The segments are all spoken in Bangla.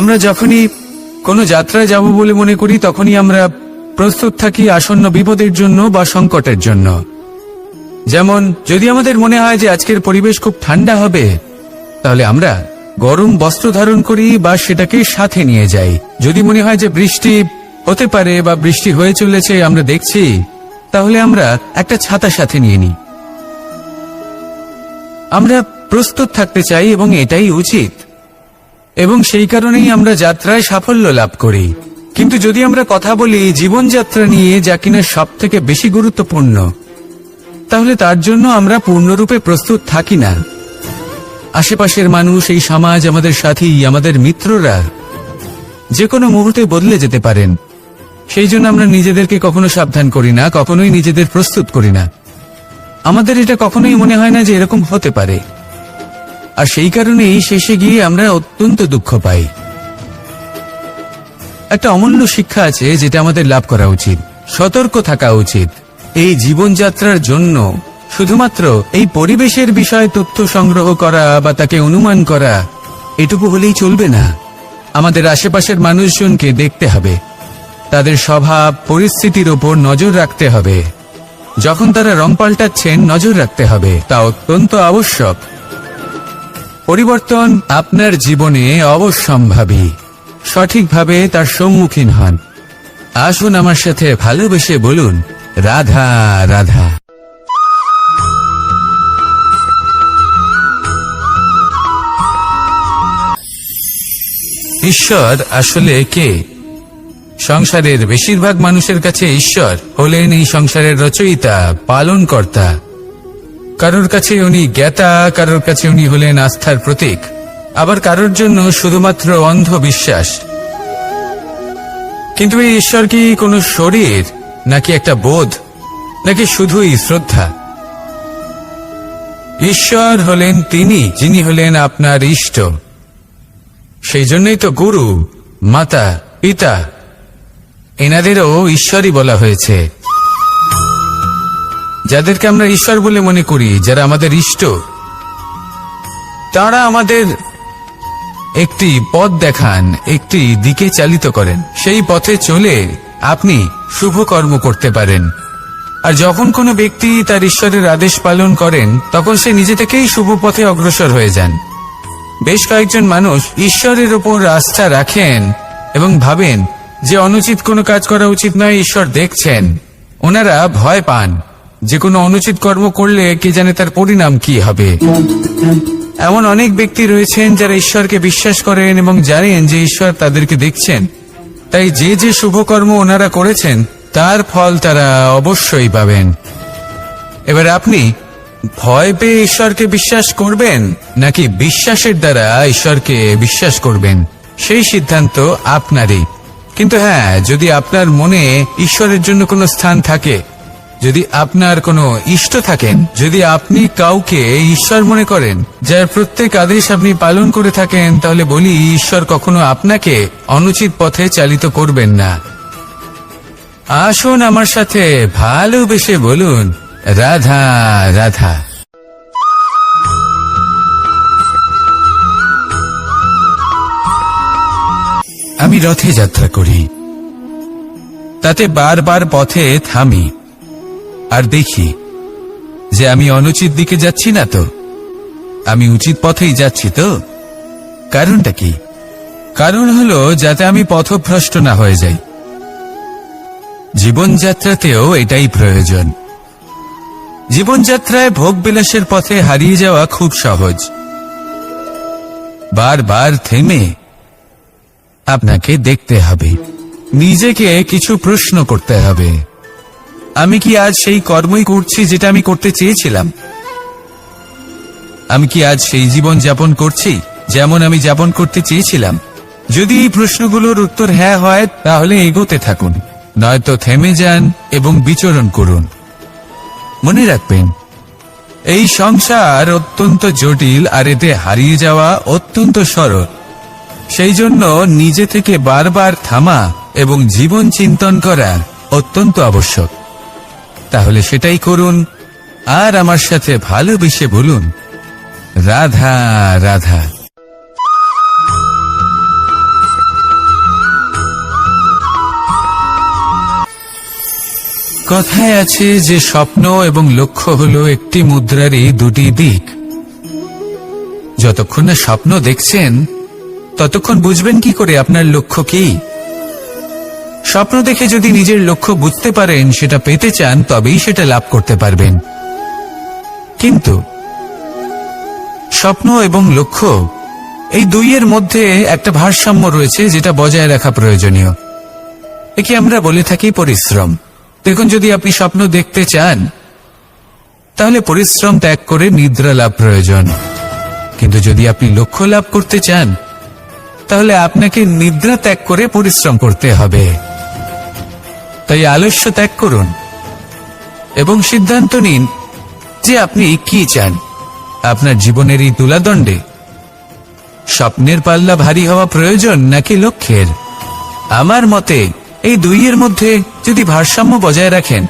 আমরা যখনই কোনো যাত্রায় যাব বলে মনে করি তখনই আমরা প্রস্তুত থাকি আসন্ন বিপদের জন্য বা সংকটের জন্য। যেমন যদি আমাদের মনে হয় যে আজকের পরিবেশ খুব ঠান্ডা হবে, তাহলে আমরা গরম বস্ত্র ধারণ করি বা সেটাকে সাথে নিয়ে যাই। যদি মনে হয় যে বৃষ্টি হতে পারে বা বৃষ্টি হয়ে চলেছে আমরা দেখছি, তাহলে আমরা একটা ছাতা সাথে নিয়ে নিই। আমরা প্রস্তুত থাকতে চাই এবং এটাই উচিত, এবং সেই কারণেই আমরা যাত্রায় সাফল্য লাভ করি। কিন্তু যদি আমরা কথা বলি জীবনযাত্রা নিয়ে, যা কিনা সব থেকে বেশি গুরুত্বপূর্ণ, তাহলে তার জন্য আমরা পূর্ণরূপে প্রস্তুত থাকি না। আশেপাশের মানুষ, এই সমাজ, আমাদের সাথী, আমাদের মিত্ররা যে কোনো মুহূর্তে বদলে যেতে পারেন। সেই জন্য আমরা নিজেদেরকে কখনো সাবধান করি না, কখনোই নিজেদের প্রস্তুত করি না। আমাদের এটা কখনোই মনে হয় না যে এরকম হতে পারে, আর সেই কারণেই শেষে গিয়ে আমরা অত্যন্ত দুঃখ পাই। একটা অমূল্য শিক্ষা আছে যেটা আমাদের লাভ করা উচিত। সতর্ক থাকা উচিত। এই জীবনযাত্রার জন্য শুধুমাত্র এই পরিবেশের বিষয়ে তথ্য সংগ্রহ করা বা তাকে অনুমান করা এটুকু হলেই চলবে না। আমাদের আশেপাশের মানুষজনকে দেখতে হবে, তাদের স্বভাব পরিস্থিতির ওপর নজর রাখতে হবে। যখন তারা রং পাল্টাচ্ছেন নজর রাখতে হবে, তা অত্যন্ত আবশ্যক। পরিবর্তন আপনার জীবনে অবশ্যম্ভাবী। সঠিকভাবে তার সম্মুখীন হন। আসুন আমার সাথে ভালোবেসে বলুন, রাধা রাধা। ঈশ্বর আসলে কে? সংসারের বেশিরভাগ মানুষের কাছে ঈশ্বর হলেন এই সংসারের রচয়িতা, পালনকর্তা। কারোর কাছে উনি জ্ঞাতা, কারোর কাছে উনি হলেন আস্থার প্রতীক, আবার কারোর জন্য শুধুমাত্র অন্ধবিশ্বাস। কিন্তু এই ঈশ্বর কি কোনো শরীর, নাকি একটা বোধ, নাকি শুধুই শ্রদ্ধা? ঈশ্বর হলেন তিনি যিনি হলেন আপনার ইষ্ট। সেই জন্যই তো গুরু, মাতা, পিতা এনাদেরও ঈশ্বরই বলা হয়েছে। যাদেরকে আমরা ঈশ্বর বলে মনে করি, যারা আমাদের ইষ্ট, তারা আমাদের একটি পথ দেখান, একটি দিকে চালিত করেন। সেই পথে চলে আপনি শুভ কর্ম করতে পারেন। আর যখন কোনো ব্যক্তি তার ঈশ্বরের আদেশ পালন করেন, তখন সে নিজে থেকেই শুভ পথে অগ্রসর হয়ে যান। বেশ কয়েকজন মানুষ ঈশ্বরের ওপর আস্থা রাখেন এবং ভাবেন যে অনুচিত কোনো কাজ করা উচিত নয়, ঈশ্বর দেখছেন। ওনারা ভয় পান যে কোনো অনুচিত কর্ম করলে কে জানে তার পরিণাম কি হবে। এমন অনেক ব্যক্তি রয়েছেন যারা ঈশ্বরকে বিশ্বাস করেন এবং জানেন যে ঈশ্বর তাদেরকে দেখছেন, তাই যে যে শুভকর্ম ওনারা করেছেন তার ফল তারা অবশ্যই পাবেন। এবার আপনি ভয় পেয়ে ঈশ্বরকে বিশ্বাস করবেন, নাকি বিশ্বাসের দ্বারা ঈশ্বরকে বিশ্বাস করবেন, সেই সিদ্ধান্ত আপনারই। কিন্তু হ্যাঁ, যদি আপনার মনে ঈশ্বরের জন্য কোনো স্থান থাকে, যদি আপনার কোনো ইষ্ট থাকেন, যদি আপনি কাউকে ঈশ্বর মনে করেন, যার প্রত্যেক আদেশ আপনি পালন করে থাকেন, তাহলে বলি ঈশ্বর কখনো আপনাকে অনুচিত পথে চালিত করবেন না। আসুন আমার সাথে ভালোবেসে বলুন, রাধা রাধা। আমি রথে যাত্রা করি, তাতে বারবার পথে থামি আর দেখি যে আমি অনুচিত দিকে যাচ্ছি না তো, আমি উচিত পথেই যাচ্ছি তো। কারণটা কি? কারণ হলো যাতে আমি পথভ্রষ্ট না হয়ে যাই। জীবনযাত্রাতেও এটাই প্রয়োজন। জীবনযাত্রায় ভোগ বিলাসের পথে হারিয়ে যাওয়া খুব সহজ। বারবার থেমে আপনাকে দেখতে হবে, নিজেকে কিছু প্রশ্ন করতে হবে। আমি কি আজ সেই কর্মই করছি যেটা আমি করতে চেয়েছিলাম? আমি কি আজ সেই জীবন যাপন করছি যেমন আমি যাপন করতে চেয়েছিলাম? যদি এই প্রশ্নগুলোর উত্তর হ্যাঁ হয়, তাহলে এগোতে থাকুন, নয়তো থেমে যান এবং বিচরণ করুন। মনে রাখবেন, এই সংসার অত্যন্ত জটিল, আর এতে হারিয়ে যাওয়া অত্যন্ত সরল। সেই জন্য নিজে থেকে বারবার থামা এবং জীবন চিন্তন করা অত্যন্ত আবশ্যক। তাহলে সেটাই করুন, আর আমার সাথে ভালোবেসে বলুন, রাধা রাধা। কথায় আছে যে স্বপ্ন এবং লক্ষ্য হলো একটি মুদ্রারই দুটি দিক। যতক্ষণ না স্বপ্ন দেখছেন ততক্ষণ বুঝবেন কি করে আপনার লক্ষ্য কি। স্বপ্ন দেখে যদি নিজের লক্ষ্য বুঝতে পারেন, সেটা পেতে চান, তবেই সেটা লাভ করতে পারবেন। কিন্তু স্বপ্ন এবং লক্ষ্য এই দুইয়ের মধ্যে একটা ভারসাম্য রয়েছে, যেটা বজায় রাখা প্রয়োজনীয়। একে আমরা বলে থাকি পরিশ্রম। দেখুন, যদি আপনি স্বপ্ন দেখতে চান তাহলে পরিশ্রম ত্যাগ করে নিদ্রা লাভ প্রয়োজন। কিন্তু যদি আপনি লক্ষ্য লাভ করতে চান তাহলে আপনাকে নিদ্রা ত্যাগ করে পরিশ্রম করতে হবে। তাই আলস্য ত্যাগ করুন এবং সিদ্ধান্ত নিন যে আপনি কি চান। আপনার জীবনের এই তুলাদণ্ডে স্বপ্নের পাল্লা ভারী হওয়া প্রয়োজন নাকি লক্ষ্যের? আমার মতে এই দুইয়ের মধ্যে যদি ভারসাম্য বজায় রাখেন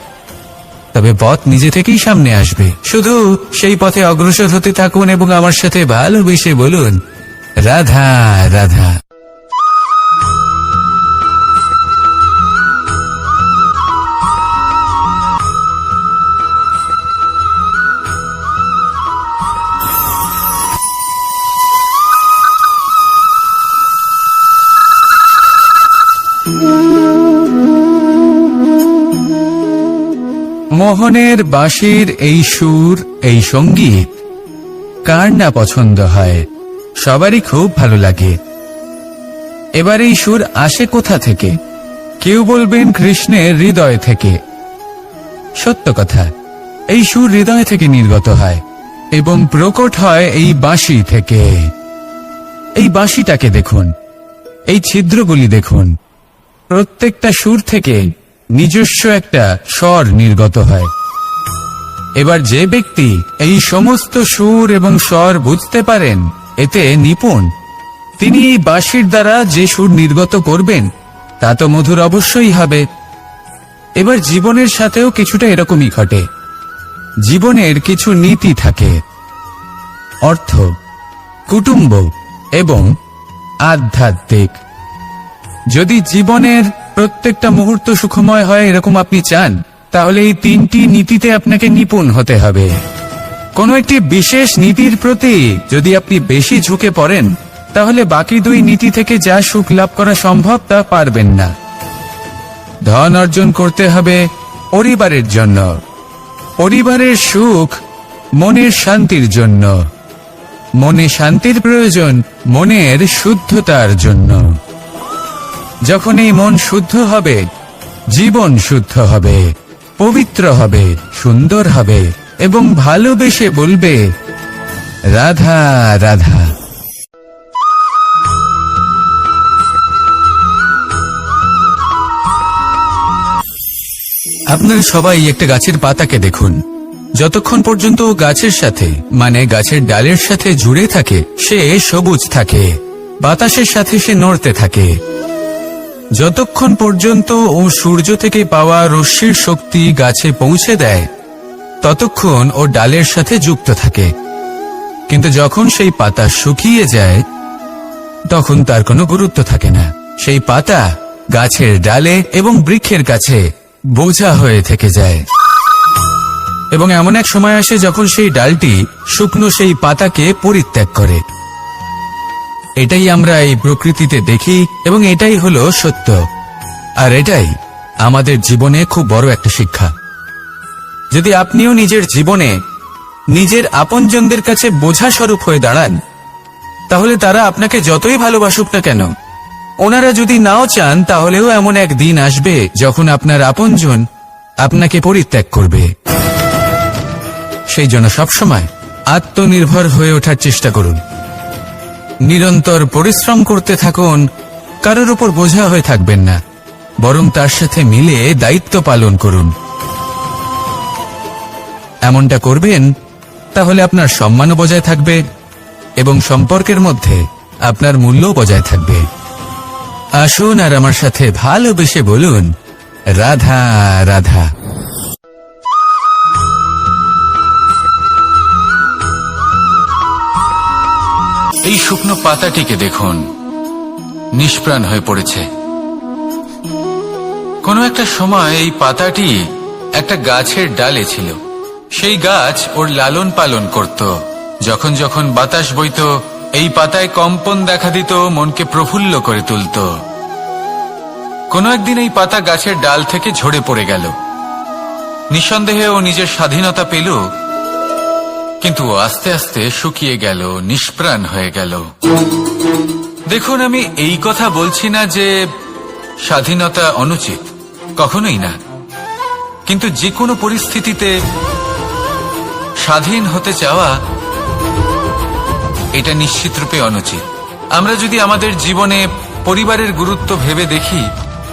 তবে পথ নিজে থেকেই সামনে আসবে। শুধু সেই পথে অগ্রসর হতে থাকুন এবং আমার সাথে ভালোবেসে বলুন, রাধা রাধা। মোহনের বাঁশির এই সুর, এই সঙ্গীত কার না পছন্দ হয়? সবারই খুব ভালো লাগে। এবার এই সুর আসে কোথা থেকে? কেউ বলবেন কৃষ্ণের হৃদয় থেকে। সত্য কথা, এই সুর হৃদয় থেকে নির্গত হয় এবং প্রকট হয় এই বাঁশি থেকে। এই বাঁশিটাকে দেখুন, এই ছিদ্রগুলি দেখুন, প্রত্যেকটা সুর থেকে নিজস্ব একটা স্বর নির্গত হয়। এবার যে ব্যক্তি এই সমস্ত সুর এবং স্বর বুঝতে পারেন, এতে নিপুণ, তিনি এই বাঁশির দ্বারা যে সুর নির্গত করবেন তা তো মধুর অবশ্যই হবে। এবার জীবনের সাথেও কিছুটা এরকমই ঘটে। জীবনের কিছু নীতি থাকে, অর্থ, কুটুম্ব এবং আধ্যাত্মিক। যদি জীবনের প্রত্যেকটা মুহূর্ত সুখময় হয় এরকম আপনি চান, তাহলে এই তিনটি নীতিতে আপনাকে নিপুণ হতে হবে। কোনো একটি বিশেষ নীতির প্রতি যদি আপনি বেশি ঝুঁকে পড়েন তাহলে বাকি দুই নীতি থেকে যা সুখ লাভ করা সম্ভব তা পারবেন না। ধন অর্জন করতে হবে পরিবারের জন্য, পরিবারের সুখ মনের শান্তির জন্য, মনে শান্তির প্রয়োজন মনের শুদ্ধতার জন্য। যখন এই মন শুদ্ধ হবে, জীবন শুদ্ধ হবে, পবিত্র হবে, সুন্দর হবে এবং ভালোবেসে বলবে, রাধা রাধা। আপনারা সবাই একটা গাছের পাতাকে দেখুন। যতক্ষণ পর্যন্ত গাছের সাথে, মানে গাছের ডালের সাথে জুড়ে থাকে, সে সবুজ থাকে, বাতাসের সাথে সে নড়তে থাকে। যতক্ষণ পর্যন্ত ও সূর্য থেকে পাওয়া রশ্মির শক্তি গাছে পৌঁছে দেয় ততক্ষণ ও ডালের সাথে যুক্ত থাকে। কিন্তু যখন সেই পাতা শুকিয়ে যায় তখন তার কোনো গুরুত্ব থাকে না। সেই পাতা গাছের ডালে এবং বৃক্ষের কাছে বোঝা হয়ে থেকে যায়। এবং এমন এক সময় আসে যখন সেই ডালটি শুকনো সেই পাতাকে পরিত্যাগ করে। এটাই আমরা এই প্রকৃতিতে দেখি এবং এটাই হলো সত্য। আর এটাই আমাদের জীবনে খুব বড় একটা শিক্ষা। যদি আপনিও নিজের জীবনে নিজের আপনজনদের কাছে বোঝা স্বরূপ হয়ে দাঁড়ান, তাহলে তারা আপনাকে যতই ভালোবাসুক না কেন, ওনারা যদি নাও চান তাহলেও এমন এক দিন আসবে যখন আপনার আপনজন আপনাকে পরিত্যাগ করবে। সেই জন্য সবসময় আত্মনির্ভর হয়ে ওঠার চেষ্টা করুন। নিরন্তর পরিশ্রম করতে থাকুন, কারোর উপর বোঝা হয়ে থাকবেন না, বরং তার সাথে মিলে দায়িত্ব পালন করুন। এমনটা করবেন তাহলে আপনার সম্মানও বজায় থাকবে এবং সম্পর্কের মধ্যে আপনার মূল্যও বজায় থাকবে। আসুন আর আমার সাথে ভালোবেসে বলুন, রাধা রাধা। এই শুকনো পাতাটিকে দেখুন, নিষ্প্রাণ হয়ে পড়েছে। কোনো একটা সময় এই পাতাটি একটা গাছের ডালে ছিল। সেই গাছ ওর লালন পালন করত। যখন যখন বাতাস বইত, এই পাতায় কম্পন দেখা দিত, মনকে প্রফুল্ল করে তুলত। কোনো একদিন এই পাতা গাছের ডাল থেকে ঝরে পড়ে গেল। নিঃসন্দেহে ও নিজের স্বাধীনতা পেল, কিন্তু আস্তে আস্তে শুকিয়ে গেল, নিষ্প্রাণ হয়ে গেল। দেখুন, আমি এই কথা বলছি না যে স্বাধীনতা অনুচিত, কখনোই না। কিন্তু যে কোনো পরিস্থিতিতে স্বাধীন হতে চাওয়া এটা নিশ্চিতরূপে অনুচিত। আমরা যদি আমাদের জীবনে পরিবারের গুরুত্ব ভেবে দেখি,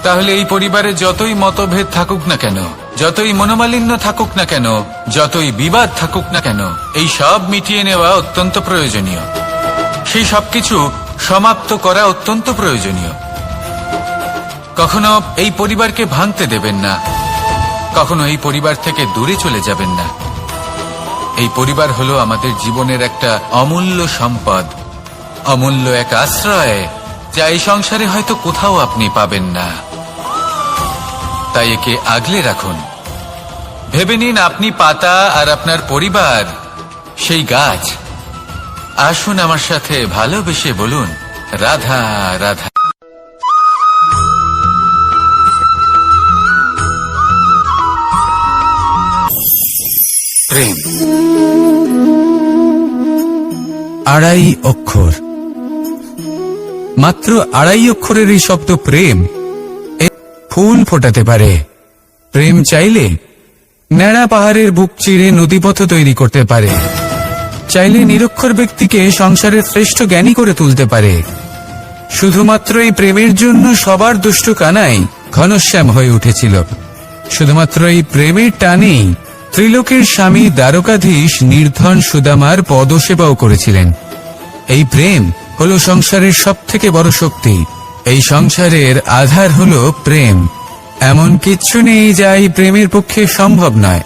তাহলে এই পরিবারে যতই মতভেদ থাকুক না কেন, যতই মনোমালিন্য থাকুক না কেন, যতই বিবাদ থাকুক না কেন, এই সব মিটিয়ে নেওয়া অত্যন্ত প্রয়োজনীয়। সেই সবকিছু সমাপ্ত করা অত্যন্ত প্রয়োজনীয়। কখনো এই পরিবারকে ভাঙতে দেবেন না, কখনো এই পরিবার থেকে দূরে চলে যাবেন না। এই পরিবার হলো আমাদের জীবনের একটা অমূল্য সম্পদ, অমূল্য এক আশ্রয়, যা এই সংসারে হয়তো কোথাও আপনি পাবেন না। তাই একে আগলে রাখুন। ভেবে নিন আপনি পাতা আর আপনার পরিবার সেই গাছ। আসুন আমার সাথে ভালোবেসে বলুন, রাধা রাধা। প্রেম আড়াই অক্ষর, মাত্র আড়াই অক্ষরের এই শব্দ প্রেম ফুল ফোটাতে পারে। প্রেম চাইলে ন্যাড়া পাহাড়ের বুক চিরে নদীপথ তৈরি করতে পারে, চাইলে নিরক্ষর ব্যক্তিকে সংসারের শ্রেষ্ঠ জ্ঞানী করে তুলতে পারে। শুধুমাত্র এই প্রেমের জন্য সবার দুষ্টু কানাই ঘনশ্যাম হয়ে উঠেছিল। শুধুমাত্র এই প্রেমের টানেই ত্রিলোকের স্বামী দ্বারকাধীশ নির্ধন সুদামার পদসেবাও করেছিলেন। এই প্রেম হলো সংসারের সবথেকে বড় শক্তি। এই সংসারের আধার হলো প্রেম। এমন কিচ্ছু নেই যা এই প্রেমের পক্ষে সম্ভব নয়।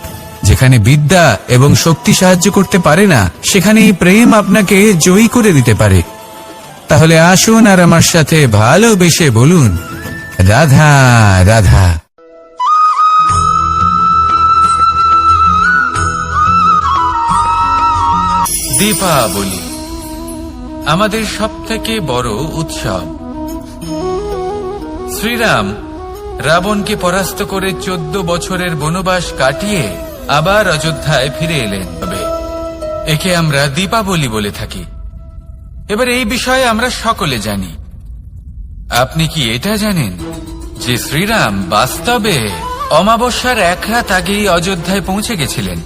যেখানে বিদ্যা এবং শক্তি সাহায্য করতে পারে না, সেখানে এই প্রেম আপনাকে জয়ী করে দিতে পারে। তাহলে আসুন আর আমার সাথে ভালোবেসে বলুন, রাধা রাধা। দীপাবলি আমাদের সবথেকে বড় উৎসব। শ্রীরাম রাবণকে পরাস্ত করে 14 বছরের বনবাস কাটিয়ে আবার অযোধ্যায় ফিরে এলেন। একে আমরা দীপাবলি বলে থাকি। এবার এই বিষয়ে আমরা সকলে জানি। আপনি কি এটা জানেন যে শ্রীরাম বাস্তবে অমাবস্যার এক রাত আগেই অযোধ্যায় পৌঁছে গেছিলেন?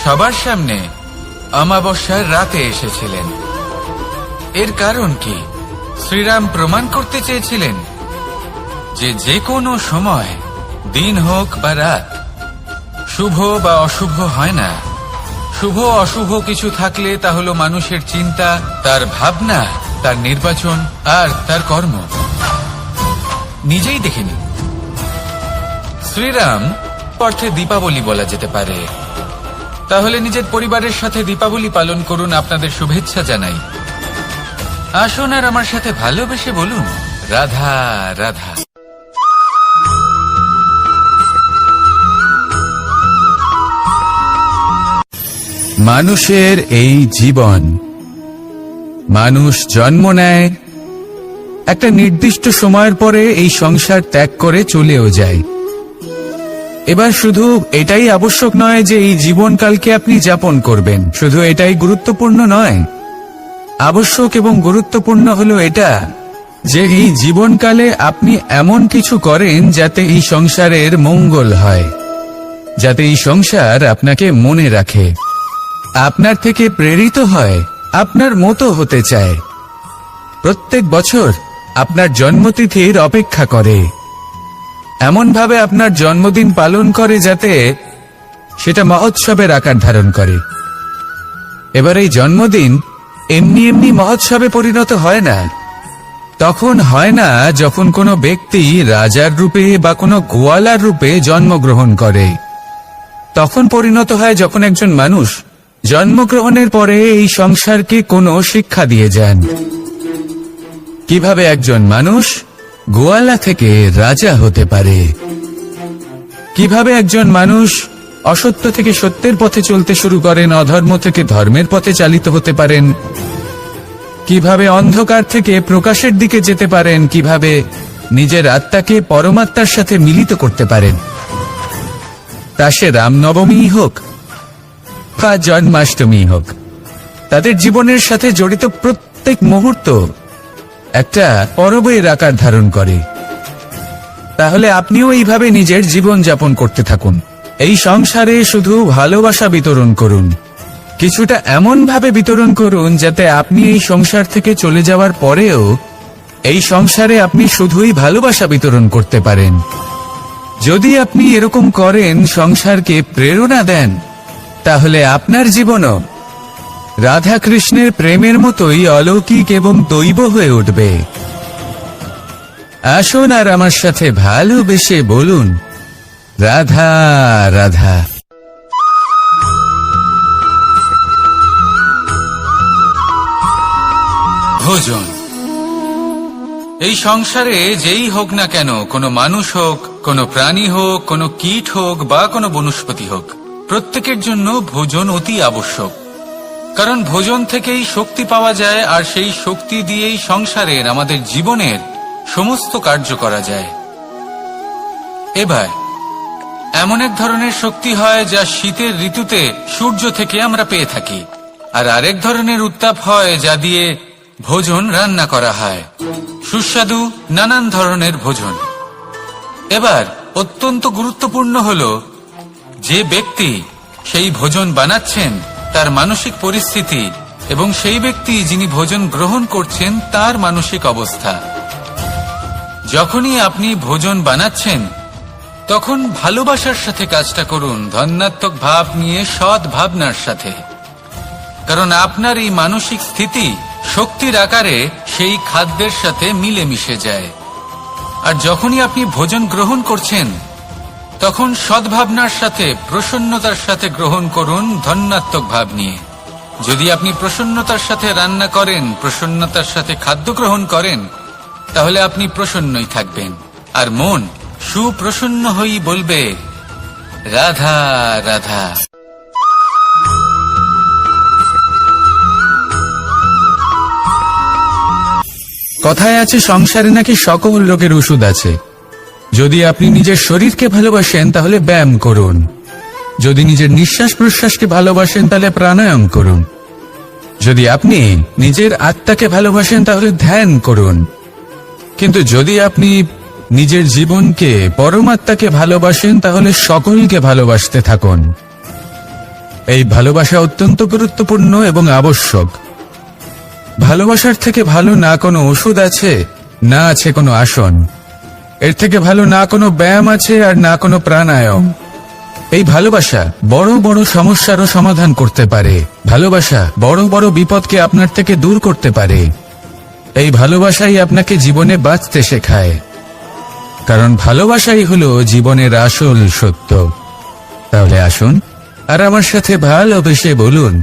সবার সামনে অমাবস্যার রাতে এসেছিলেন। এর কারণ কি? শ্রীরাম প্রমাণ করতে চেয়েছিলেন যে যে কোনো সময়, দিন হোক বা রাত, শুভ বা অশুভ হয় না। শুভ অশুভ কিছু থাকলে তা হলো মানুষের চিন্তা, তার ভাবনা, তার নির্বাচন আর তার কর্ম। নিজেই দেখে নিন। শ্রীরাম অর্থে দীপাবলি বলা যেতে পারে। তাহলে নিজের পরিবারের সাথে দীপাবলি পালন করুন। আপনাদের শুভেচ্ছা জানাই। আসুন আর আমার সাথে ভালোবেসে বলুন, রাধা রাধা। মানুষের এই জীবন, মানুষ জন্ম নেয়, একটা নির্দিষ্ট সময়ের পরে এই সংসার ত্যাগ করে চলেও যায়। এবার শুধু এটাই আবশ্যক নয় যে এই জীবনকালকে আপনি যাপন করবেন, শুধু এটাই গুরুত্বপূর্ণ নয়। আবশ্যক এবং গুরুত্বপূর্ণ হলো এটা যে এই জীবনকালে আপনি এমন কিছু করেন যাতে এই সংসারের মঙ্গল হয়, যাতে এই সংসার আপনাকে মনে রাখে, আপনার থেকে প্রেরিত হয়, আপনার মতো হতে চায়। প্রত্যেক বছর আপনার জন্মতিথির অপেক্ষা করে, এমনভাবে আপনার জন্মদিন পালন করে যাতে সেটা মহোৎসবের আকার ধারণ করে। এবার এই জন্মদিন এমনি এমনি মহোৎসবে পরিণত হয় না। তখন হয় না যখন কোনো ব্যক্তি রাজার রূপে বা কোনো গোয়ালার রূপে জন্মগ্রহণ করে। তখন পরিণত হয় যখন একজন মানুষ জন্মগ্রহণের পরে এই সংসারকে কোনো শিক্ষা দিয়ে যান। কিভাবে একজন মানুষ গোয়ালা থেকে রাজা হতে পারে, কিভাবে একজন মানুষ অসত্য থেকে সত্যের পথে চলতে শুরু করেন, অধর্ম থেকে ধর্মের পথে চালিত হতে পারেন, কিভাবে অন্ধকার থেকে প্রকাশের দিকে যেতে পারেন, কিভাবে নিজের আত্মাকে পরমাত্মার সাথে মিলিত করতে পারেন। তা সে রামনবমী হোক বা জন্মাষ্টমী হোক, তাদের জীবনের সাথে জড়িত প্রত্যেক মুহূর্ত একটা পরবের আকার ধারণ করে। তাহলে আপনিও এইভাবে নিজের জীবন যাপন করতে থাকুন। এই সংসারে শুধু ভালোবাসা বিতরণ করুন, কিছুটা এমন ভাবে বিতরণ করুন যাতে আপনি এই সংসার থেকে চলে যাওয়ার পরেও এই সংসারে আপনি শুধুই ভালোবাসা বিতরণ করতে পারেন। যদি আপনি এরকম করেন, সংসারকে প্রেরণা দেন, তাহলে আপনার জীবনও রাধা কৃষ্ণের প্রেমের মতোই অলৌকিক এবং দৈব হয়ে উঠবে। আসুন আর আমার সাথে ভালোবেসে বলুন, রাধা রাধা। ভোজন। এই সংসারে যেই হোক না কেন, কোনো মানুষ হোক, কোনো প্রাণী হোক, কোনো কীট হোক বা কোনো বনস্পতি হোক, প্রত্যেকের জন্য ভোজন অতি আবশ্যক। কারণ ভোজন থেকেই শক্তি পাওয়া যায়, আর সেই শক্তি দিয়েই সংসারের, আমাদের জীবনের সমস্ত কার্য করা যায়। এবার এমন এক ধরনের শক্তি হয় যা শীতের ঋতুতে সূর্য থেকে আমরা পেয়ে থাকি, আর আরেক ধরনের উত্তাপ হয় যা দিয়ে ভোজন রান্না করা হয়, সুস্বাদু নানান ধরনের ভোজন। এবার অত্যন্ত গুরুত্বপূর্ণ হলো যে ব্যক্তি সেই ভোজন বানাচ্ছেন তার মানসিক পরিস্থিতি এবং সেই ব্যক্তি যিনি ভোজন গ্রহণ করছেন তার মানসিক অবস্থা। যখনই আপনি ভোজন বানাচ্ছেন তখন ভালোবাসার সাথে কাজটা করুন, ধন্যাত্মক ভাব নিয়ে, সৎ ভাবনার সাথে। কারণ আপনার এই মানসিক স্থিতি শক্তির আকারে সেই খাদ্যের সাথে মিলে মিশে যায়। আর যখনই আপনি ভোজন গ্রহণ করছেন তখন সদ্ভাবনার সাথে, প্রসন্নতার সাথে গ্রহণ করুন, ধন্যাত্মক ভাব নিয়ে। যদি আপনি প্রসন্নতার সাথে রান্না করেন, প্রসন্নতার সাথে খাদ্য গ্রহণ করেন, তাহলে আপনি প্রসন্নই থাকবেন, আর মন সুপ্রসন্ন হয়েই বলবে, রাধা রাধা। কথায় আছে সংসারে নাকি সকল রোগের ওষুধ আছে। যদি আপনি নিজের শরীরকে ভালোবাসেন তাহলে ব্যায়াম করুন, যদি নিজের নিঃশ্বাস প্রশ্বাসকে ভালোবাসেন তাহলে প্রাণায়াম করুন, যদি আপনি নিজের আত্মাকে ভালোবাসেন তাহলে ধ্যান করুন। কিন্তু যদি আপনি নিজের জীবনকে, পরমাত্মাকে ভালোবাসেন তাহলে সকলকে ভালোবাসতে থাকুন। এই ভালোবাসা অত্যন্ত গুরুত্বপূর্ণ এবং আবশ্যক। ভালোবাসার থেকে ভালো না কোনো ওষুধ আছে, না আছে কোনো আসন। এর থেকে ভালো না কোনো ব্যায়াম আছে, আর না কোনো প্রাণায়াম। এই ভালোবাসা বড় বড় সমস্যারও সমাধান করতে পারে। ভালোবাসা বড় বড় বিপদকে আপনার থেকে দূর করতে পারে। এই ভালোবাসাই আপনাকে জীবনে বাঁচতে শেখায়, কারণ ভালোবাসাই হলো জীবনের আসল সত্য। তাহলে আসুন আর আমার সাথে ভালোবেসে বলুন,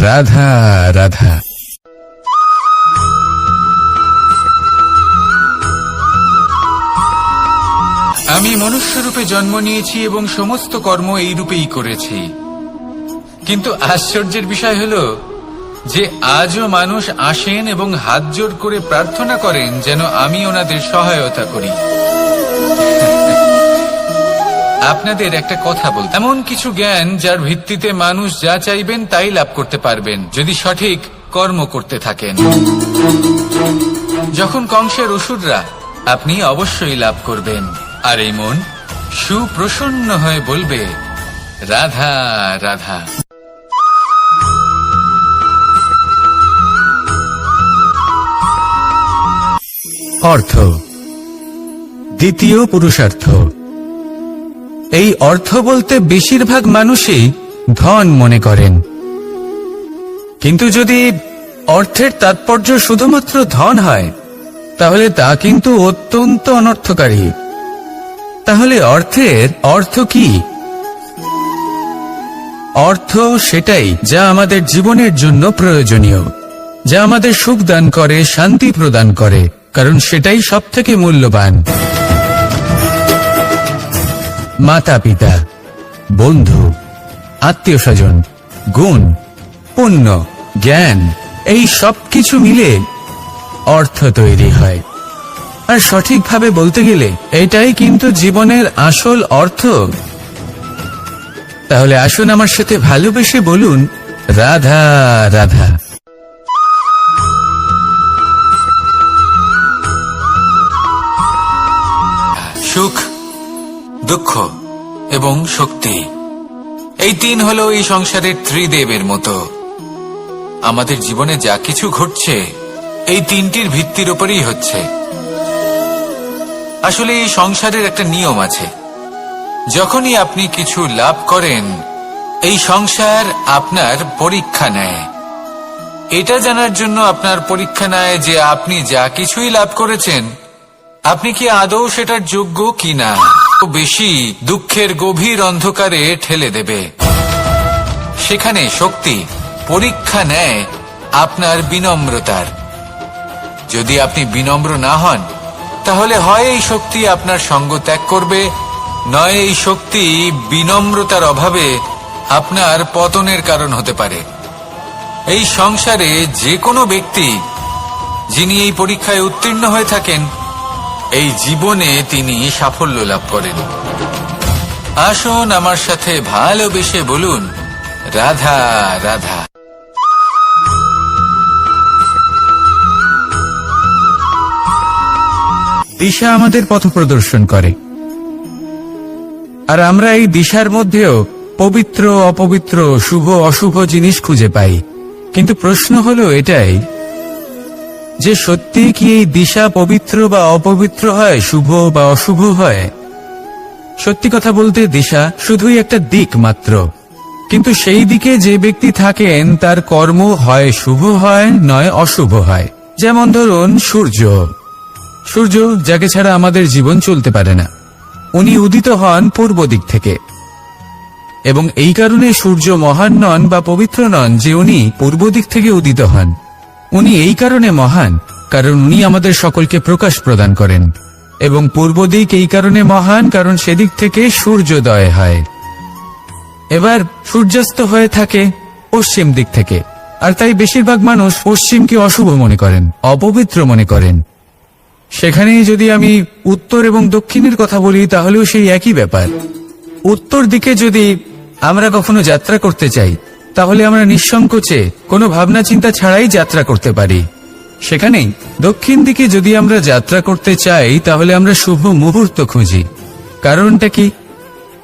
রাধা রাধা। আমি মনুষ্যরূপে জন্ম নিয়েছি এবং সমস্ত কর্ম এই রূপেই করেছি। কিন্তু আশ্চর্যের বিষয় হলো যে আজও মানুষ আসেন এবং হাত জোর করে প্রার্থনা করেন যেন আমি ওনাদের সহায়তা করি। আপনাদের একটা কথা বল, এমন কিছু জ্ঞান যার ভিত্তিতে মানুষ যা চাইবেন তাই লাভ করতে পারবেন যদি সঠিক কর্ম করতে থাকেন। যখন কংসের অসুররা, আপনি অবশ্যই লাভ করবেন। আর এই মন সুপ্রসন্ন হয়ে বলবে, রাধা রাধা। অর্থ, দ্বিতীয় পুরুষার্থ। এই অর্থ বলতে বেশিরভাগ মানুষই ধন মনে করেন, কিন্তু যদি অর্থের তাৎপর্য শুধুমাত্র ধন হয় তাহলে তা কিন্তু অত্যন্ত অনর্থকারী। তাহলে অর্থের অর্থ কি? অর্থ সেটাই যা আমাদের জীবনের জন্য প্রয়োজনীয়, যা আমাদের সুখ দান করে, শান্তি প্রদান করে, কারণ সেটাই সবথেকে মূল্যবান। মাতা পিতা, বন্ধু, আত্মীয় স্বজন, গুণ, পুণ্য, জ্ঞান, এই সব কিছু মিলে অর্থ তৈরি হয়। আর সঠিকভাবে বলতে গেলে এটাই কিন্তু জীবনের আসল অর্থ। তাহলে আসুন আমার সাথে ভালোবেসে বলুন, রাধা রাধা। সুখ, দুঃখ এবং শক্তি, এই তিন হলো এই সংসারের ত্রিদেবের মতো। আমাদের জীবনে যা কিছু ঘটছে এই তিনটির ভিত্তির উপরেই হচ্ছে। আসলে এই সংসারের একটা নিয়ম আছে, যখনই আপনি কিছু লাভ করেন এই সংসার আপনার পরীক্ষা নেয়। এটা জানার জন্য আপনার পরীক্ষা নেয় যে আপনি যা কিছুই লাভ করেছেন আপনি কি আদৌ সেটার যোগ্য কিনা। বেশি দুঃখের গভীর অন্ধকারে ঠেলে দেবে। সেখানে শক্তি পরীক্ষা নেয় আপনার বিনম্রতার। যদি আপনি বিনম্র না হন তাহলে হয় এই শক্তি আপনার সঙ্গ ত্যাগ করবে, নয় এই শক্তি বিনম্রতার অভাবে আপনার পতনের কারণ হতে পারে। এই সংসারে যে কোনো ব্যক্তি যিনি এই পরীক্ষায় উত্তীর্ণ হয়ে থাকেন এই জীবনে তিনি সাফল্য লাভ করেন। আসুন আমার সাথে ভালোবেসে বলুন, রাধা রাধা। দিশা আমাদের পথ প্রদর্শন করে, আর আমরা এই দিশার মধ্যেও পবিত্র অপবিত্র, শুভ অশুভ জিনিস খুঁজে পাই। কিন্তু প্রশ্ন হলো এটাই যে সত্যি কি এই দিশা পবিত্র বা অপবিত্র হয়, শুভ বা অশুভ হয়? সত্যি কথা বলতে দিশা শুধুই একটা দিক মাত্র, কিন্তু সেই দিকে যে ব্যক্তি থাকেন তার কর্ম হয় শুভ হয় নয় অশুভ হয়। যেমন ধরুন সূর্য, সূর্য যাকে ছাড়া আমাদের জীবন চলতে পারে না, উনি উদিত হন পূর্ব দিক থেকে, এবং এই কারণে সূর্য মহান নন বা পবিত্র নন যে উনি পূর্ব দিক থেকে উদিত হন। উনি এই কারণে মহান কারণ উনি আমাদের সকলকে প্রকাশ প্রদান করেন, এবং পূর্ব দিক এই কারণে মহান কারণ সেদিক থেকে সূর্যোদয় হয়। এবার সূর্যাস্ত হয়ে থাকে পশ্চিম দিক থেকে, আর তাই বেশিরভাগ মানুষ পশ্চিমকে অশুভ মনে করেন, অপবিত্র মনে করেন। সেখানেই যদি আমি উত্তর এবং দক্ষিণের কথা বলি তাহলেও সেই একই ব্যাপার। উত্তর দিকে যদি আমরা কখনো যাত্রা করতে চাই তাহলে আমরা নিঃসংকোচে কোনো ভাবনা চিন্তা ছাড়াই যাত্রা করতে পারি। সেখানেই দক্ষিণ দিকে যদি আমরা যাত্রা করতে চাই তাহলে আমরা শুভ মুহূর্ত খুঁজি। কারণটা কি?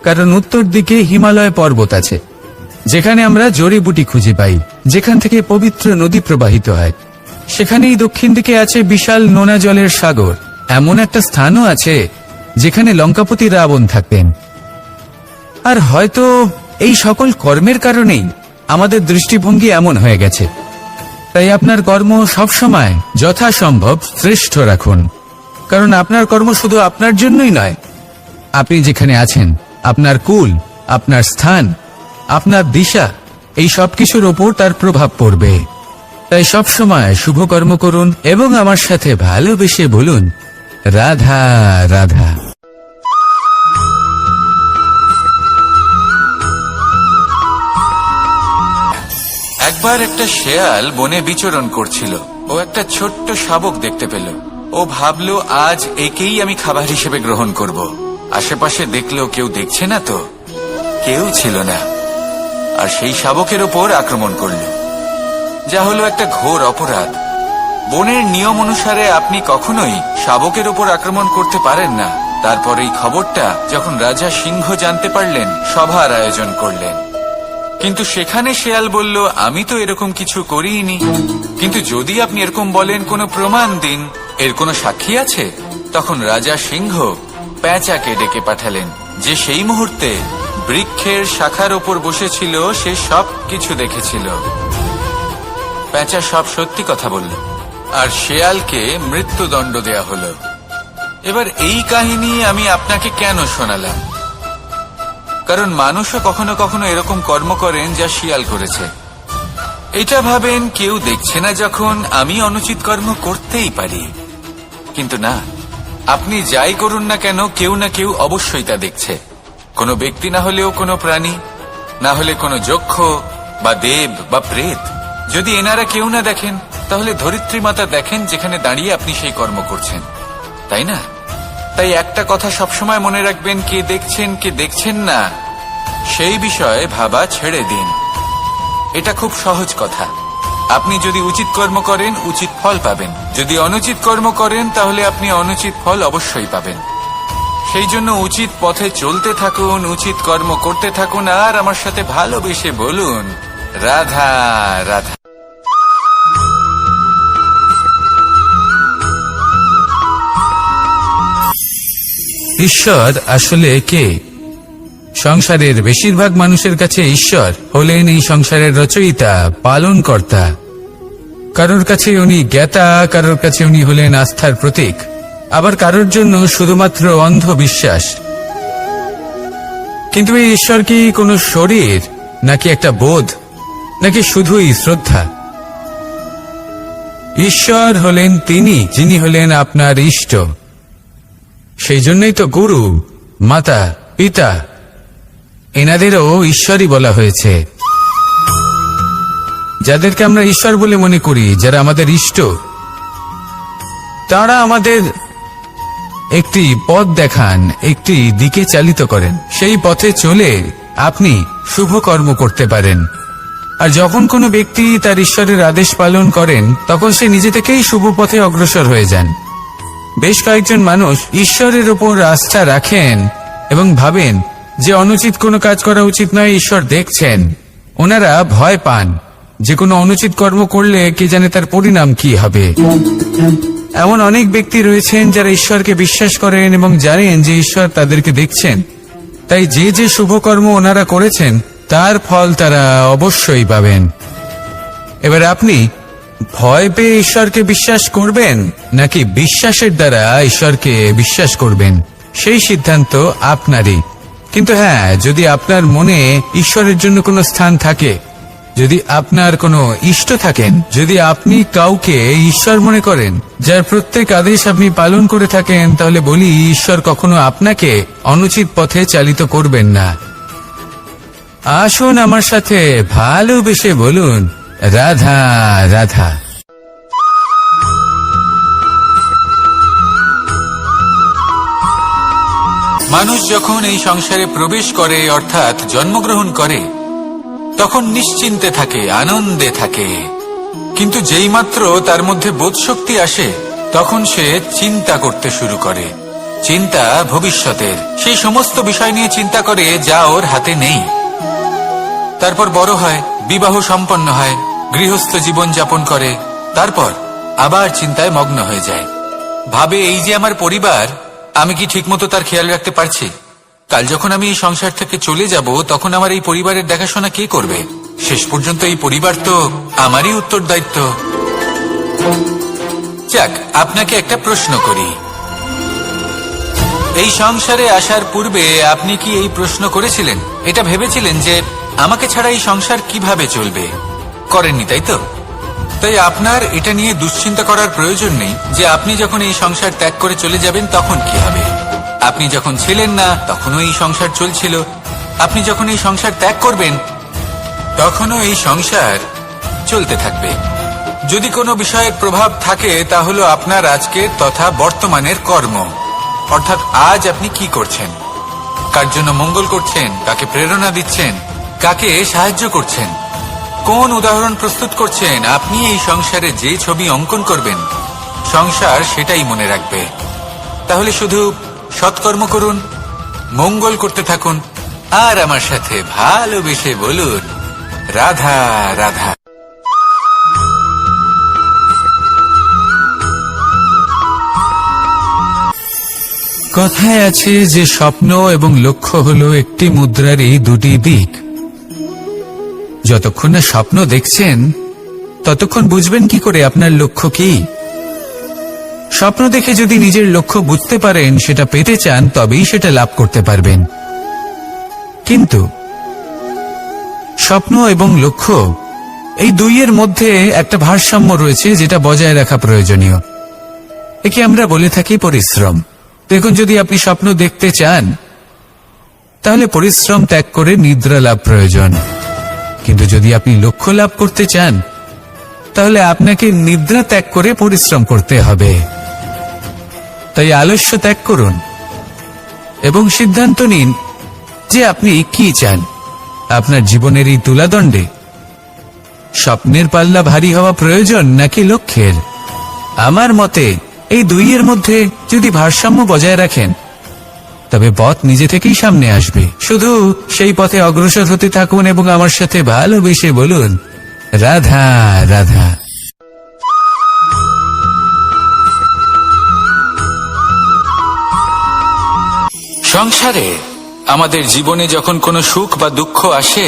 কারণ উত্তর দিকে হিমালয় পর্বত আছে, যেখানে আমরা জড়িবুটি খুঁজে পাই, যেখান থেকে পবিত্র নদী প্রবাহিত হয়। সেখানেই দক্ষিণ দিকে আছে বিশাল নোনা জলের সাগর। এমন একটা স্থানও আছে যেখানে লঙ্কাপতি রাবণ থাকতেন। আর হয়তো এই সকল কর্মের কারণেই আমাদের দৃষ্টিভঙ্গি এমন হয়ে গেছে। তাই আপনার কর্ম সবসময় যথাসম্ভব শ্রেষ্ঠ রাখুন, কারণ আপনার কর্ম শুধু আপনার জন্যই নয়, আপনি যেখানে আছেন, আপনার কুল, আপনার স্থান, আপনার দিশা, এই সব কিছুর ওপর তার প্রভাব পড়বে। তাই সবসময় শুভ কর্ম করুন এবং আমার সাথে ভালোবেসে বলুন, রাধা রাধা। একবার একটা শেয়াল বনে বিচরণ করছিল। ও একটা ছোট্ট শাবক দেখতে পেল। ও ভাবলো আজ একেই আমি খাবার হিসেবে গ্রহণ করব। আশেপাশে দেখলো কেউ দেখছে না, তো কেউ ছিল না, আর সেই শাবকের ওপর আক্রমণ করল, যা হলো একটা ঘোর অপরাধ। বনের নিয়ম অনুসারে আপনি কখনোই শাবকের ওপর আক্রমণ করতে পারেন না। তারপর এই খবরটা যখন রাজা সিংহ জানতে পারলেন, সভার আয়োজন করলেন। কিন্তু সেখানে শেয়াল বলল, আমি তো এরকম কিছু করিনি। কিন্তু যদি আপনি এরকম বলেন, কোনো প্রমাণ দিন, এর কোনো সাক্ষী আছে? তখন রাজা সিংহ পেঁচাকে ডেকে পাঠালেন, যে সেই মুহূর্তে বৃক্ষের শাখার ওপর বসেছিল, সে সব কিছু দেখেছিল। পেঁচা সব সত্যি কথা বলল, আর শেয়ালকে মৃত্যুদণ্ড দেয়া হলো। এবার এই কাহিনী আমি আপনাকে কেন শোনালাম? কারণ মানুষও কখনো কখনো এরকম কর্ম করেন যা শিয়াল করেছে। এটা ভাবেন কেউ দেখছে না, যখন আমি অনুচিত কর্ম করতেই পারি। কিন্তু না, আপনি যাই করুন না কেন, কেউ না কেউ অবশ্যই তা দেখছে। কোনো ব্যক্তি না হলেও কোনো প্রাণী, না হলে কোনো যক্ষ বা দেব বা প্রেত। যদি এনারা কেউ না দেখেন, তাহলে ধরিত্রী মাতা দেখেন যেখানে দাঁড়িয়ে আপনি সেই কর্ম করছেন, তাই না? তাই একটা কথা সবসময় মনে রাখবেন, কে দেখছেন কে দেখছেন না সেই বিষয়ে ভাবা ছেড়ে দিন। এটা খুব সহজ কথা। আপনি যদি উচিত কর্ম করেন উচিত ফল পাবেন, যদি অনুচিত কর্ম করেন তাহলে আপনি অনুচিত ফল অবশ্যই পাবেন। সেই জন্য উচিত পথে চলতে থাকুন, উচিত কর্ম করতে থাকুন, আর আমার সাথে ভালোবেসে বলুন রাধা রাধা। ঈশ্বর আসলে কে? সংসারের বেশিরভাগ মানুষের কাছে ঈশ্বর হলেন এই সংসারের রচয়িতা, পালনকর্তা। কারোর কাছে উনি জ্ঞাতা, কারোর কাছে উনি হলেন আস্থার প্রতীক, আবার কারোর জন্য শুধুমাত্র অন্ধ বিশ্বাস। কিন্তু এই ঈশ্বর কি কোনো শরীর, নাকি একটা বোধ, নাকি শুধুই শ্রদ্ধা? ঈশ্বর হলেন তিনি যিনি হলেন আপনার ইষ্ট। সেই জন্যই তো গুরু, মাতা, পিতা এনাদেরও ঈশ্বরই বলা হয়েছে। যাদেরকে আমরা ঈশ্বর বলে মনে করি, যারা আমাদের ইষ্ট, তারা আমাদের একটি পথ দেখান, একটি দিকে চালিত করেন। সেই পথে চলে আপনি শুভ কর্ম করতে পারেন। আর যখন কোনো ব্যক্তি তার ঈশ্বরের আদেশ পালন করেন, তখন সে নিজে থেকেই শুভ পথে অগ্রসর হয়ে যান। বেশ কয়েকজন মানুষ ঈশ্বরের উপর আস্থা রাখেন এবং ভাবেন যে অনুচিত কোনো কাজ করা উচিত নয়, ঈশ্বর দেখছেন। ওনারা ভয় পান যে কোনো অনুচিত কর্ম করলে কে জানে তার পরিণাম কি হবে। এমন অনেক ব্যক্তি রয়েছেন যারা ঈশ্বরকে বিশ্বাস করেন এবং জানেন যে ঈশ্বর তাদেরকে দেখছেন। তাই যে যে শুভ কর্ম ওনারা করেছেন তার ফল তারা অবশ্যই পাবেন। এবার আপনি ভয় পেয়ে ঈশ্বরকে বিশ্বাস করবেন, নাকি বিশ্বাসের দ্বারা ঈশ্বরকে বিশ্বাস করবেন, সেই সিদ্ধান্ত আপনারই। কিন্তু হ্যাঁ, যদি আপনার মনে ঈশ্বরের জন্য কোনো স্থান থাকে, যদি আপনার কোনো ইষ্ট থাকেন, যদি আপনি কাউকে ঈশ্বর মনে করেন, যার প্রত্যেক আদেশ আপনি পালন করে থাকেন, তাহলে বলি ঈশ্বর কখনো আপনাকে অনুচিত পথে চালিত করবেন না। আসুন আমার সাথে ভালোবেসে বলুন রাধা রাধা। মানুষ যখন এই সংসারে প্রবেশ করে, অর্থাৎ জন্মগ্রহণ করে, তখন নিশ্চিন্তে থাকে, আনন্দে থাকে। কিন্তু যেইমাত্র তার মধ্যে বোধশক্তি আসে, তখন সে চিন্তা করতে শুরু করে। চিন্তা ভবিষ্যতের, সেই সমস্ত বিষয় নিয়ে চিন্তা করে যা ওর হাতে নেই। তারপর বড় হয়, বিবাহ সম্পন্ন হয়, গৃহস্থ জীবন যাপন করে, তারপর আবার চিন্তায় মগ্ন হয়ে যায়। ভাবে এই যে আমার পরিবার, আমি কি ঠিকমতো তার খেয়াল রাখতে পারছি? কাল যখন আমি এই সংসার থেকে চলে যাব, তখন আমার এই পরিবারের দেখাশোনা কে করবে? শেষ পর্যন্ত এই পরিবার তো আমারই উত্তরদায়িত্ব। যাক, আপনাকে একটা প্রশ্ন করি। এই সংসারে আসার পূর্বে আপনি কি এই প্রশ্ন করেছিলেন, এটা ভেবেছিলেন যে আমাকে ছাড়া এই সংসার কিভাবে চলবে? করেননি, তাই তো? তাই আপনার এটা নিয়ে দুশ্চিন্তা করার প্রয়োজন নেই যে আপনি যখন এই সংসার ত্যাগ করে চলে যাবেন তখন কি হবে। আপনি যখন ছিলেন না তখনও এই সংসার চলছিল, আপনি যখন এই সংসার ত্যাগ করবেন তখনও এই সংসার চলতে থাকবে। যদি কোনো বিষয়ের প্রভাব থাকে, তা হলো আপনার আজকের তথা বর্তমানের কর্ম। অর্থাৎ আজ আপনি কি করছেন, কার জন্য মঙ্গল করছেন, কাকে প্রেরণা দিচ্ছেন, কাকে সাহায্য করছেন, কোন উদাহরণ প্রস্তুত করছেন। আপনি এই সংসারে যে ছবি অঙ্কন করবেন, সংসার সেটাই মনে রাখবে। তাহলে শুধু সৎকর্ম করুন, মঙ্গল করতে থাকুন, আর আমার সাথে ভালোবেসে বলুন রাধা রাধা। কথায় আছে যে স্বপ্ন এবং লক্ষ্য হলো একটি মুদ্রারই দুটি দিক। যতক্ষণ না স্বপ্ন দেখছেন, ততক্ষণ বুঝবেন কি করে আপনার লক্ষ্য কি। স্বপ্ন দেখে যদি নিজের লক্ষ্য বুঝতে পারেন, সেটা পেতে চান, তবেই সেটা লাভ করতে পারবেন। কিন্তু স্বপ্ন এবং লক্ষ্য এই দুইয়ের মধ্যে একটা ভারসাম্য রয়েছে, যেটা বজায় রাখা প্রয়োজনীয়। একে আমরা বলে থাকি পরিশ্রম। দেখুন, যদি আপনি স্বপ্ন দেখতে চান, তাহলে পরিশ্রম ত্যাগ করে নিদ্রা লাভ প্রয়োজন। কিন্তু যদি আপনি লক্ষ্য লাভ করতে চান, তাহলে আপনাকে নিদ্রা ত্যাগ করে পরিশ্রম করতে হবে। তাই আলস্য ত্যাগ করুন এবং সিদ্ধান্ত নিন যে আপনি কি চান। আপনার জীবনের এই তুলাদণ্ডে স্বপ্নের পাল্লা ভারী হওয়া প্রয়োজন নাকি লক্ষ্যের? আমার মতে এই দুইয়ের মধ্যে যদি ভারসাম্য বজায় রাখেন, তবে পথ নিজে থেকেই সামনে আসবে। শুধু সেই পথে অগ্রসর হতে থাকুন এবং আমার সাথে ভালোবেসে বলুন, রাধা রাধা। সংসারে আমাদের জীবনে যখন কোনো সুখ বা দুঃখ আসে,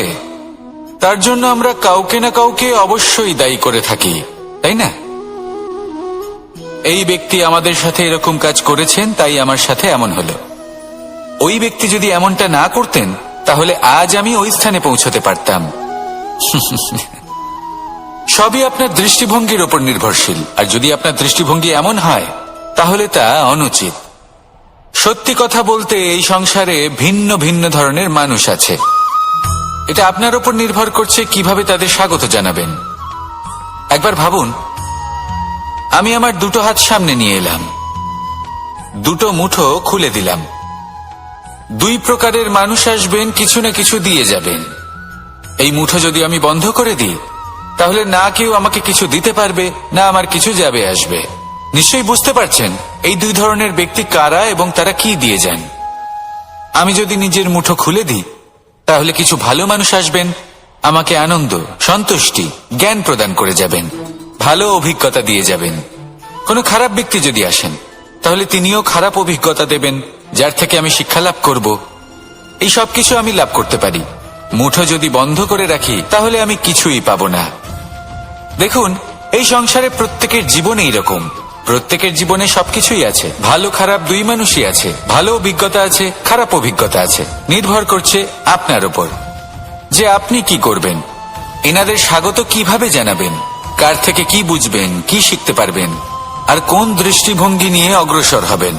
তার জন্য আমরা কাউকে না কাউকে অবশ্যই দায়ী করে থাকি, তাই না? এই ব্যক্তি আমাদের সাথে এরকম কাজ করেছেন, তাই আমার সাথে এমন হলো। ওই ব্যক্তি যদি এমনটা না করতেন, তাহলে আজ আমি ওই স্থানে পৌঁছতে পারতাম। সবই আপনার দৃষ্টিভঙ্গির উপর নির্ভরশীল। আর যদি আপনার দৃষ্টিভঙ্গি এমন হয়, তাহলে তা অনুচিত। সত্যি কথা বলতে এই সংসারে ভিন্ন ভিন্ন ধরনের মানুষ আছে। এটা আপনার উপর নির্ভর করছে কিভাবে তাদের স্বাগত জানাবেন। একবার ভাবুন, আমি আমার দুটো হাত সামনে নিয়ে এলাম, দুটো মুঠো খুলে দিলাম। দুই প্রকারের মানুষ আসবেন, কিছু না কিছু দিয়ে যাবেন। এই মুঠো যদি আমি বন্ধ করে দিই, তাহলে না কেউ আমাকে কিছু দিতে পারবে, না আমার কিছু যাবে আসবে। নিশ্চয়ই বুঝতে পারছেন এই দুই ধরনের ব্যক্তি কারা এবং তারা কি দিয়ে যান। আমি যদি নিজের মুঠো খুলে দিই, তাহলে কিছু ভালো মানুষ আসবেন, আমাকে আনন্দ, সন্তুষ্টি, জ্ঞান প্রদান করে যাবেন, ভালো অভিজ্ঞতা দিয়ে যাবেন। কোনো খারাপ ব্যক্তি যদি আসেন, তাহলে তিনিও খারাপ অভিজ্ঞতা দেবেন, যার থেকে আমি শিক্ষা লাভ করব। এই সব কিছু আমি লাভ করতে পারি। মুঠো যদি বন্ধ করে রাখি, তাহলে আমি কিছুই পাবো না। দেখুন, এই সংসারে প্রত্যেকের জীবনে এরকম। প্রত্যেকের জীবনে সবকিছুই আছে, ভালো খারাপ দুই মানুষই আছে। ভালো অভিজ্ঞতা আছে, খারাপ অভিজ্ঞতা আছে। নির্ভর করছে আপনার উপর যে আপনি কি করবেন। এনাদের স্বাগত কিভাবে জানাবেন, কার থেকে কি বুঝবেন, কি শিখতে পারবেন, আর কোন দৃষ্টিভঙ্গি নিয়ে অগ্রসর হবেন।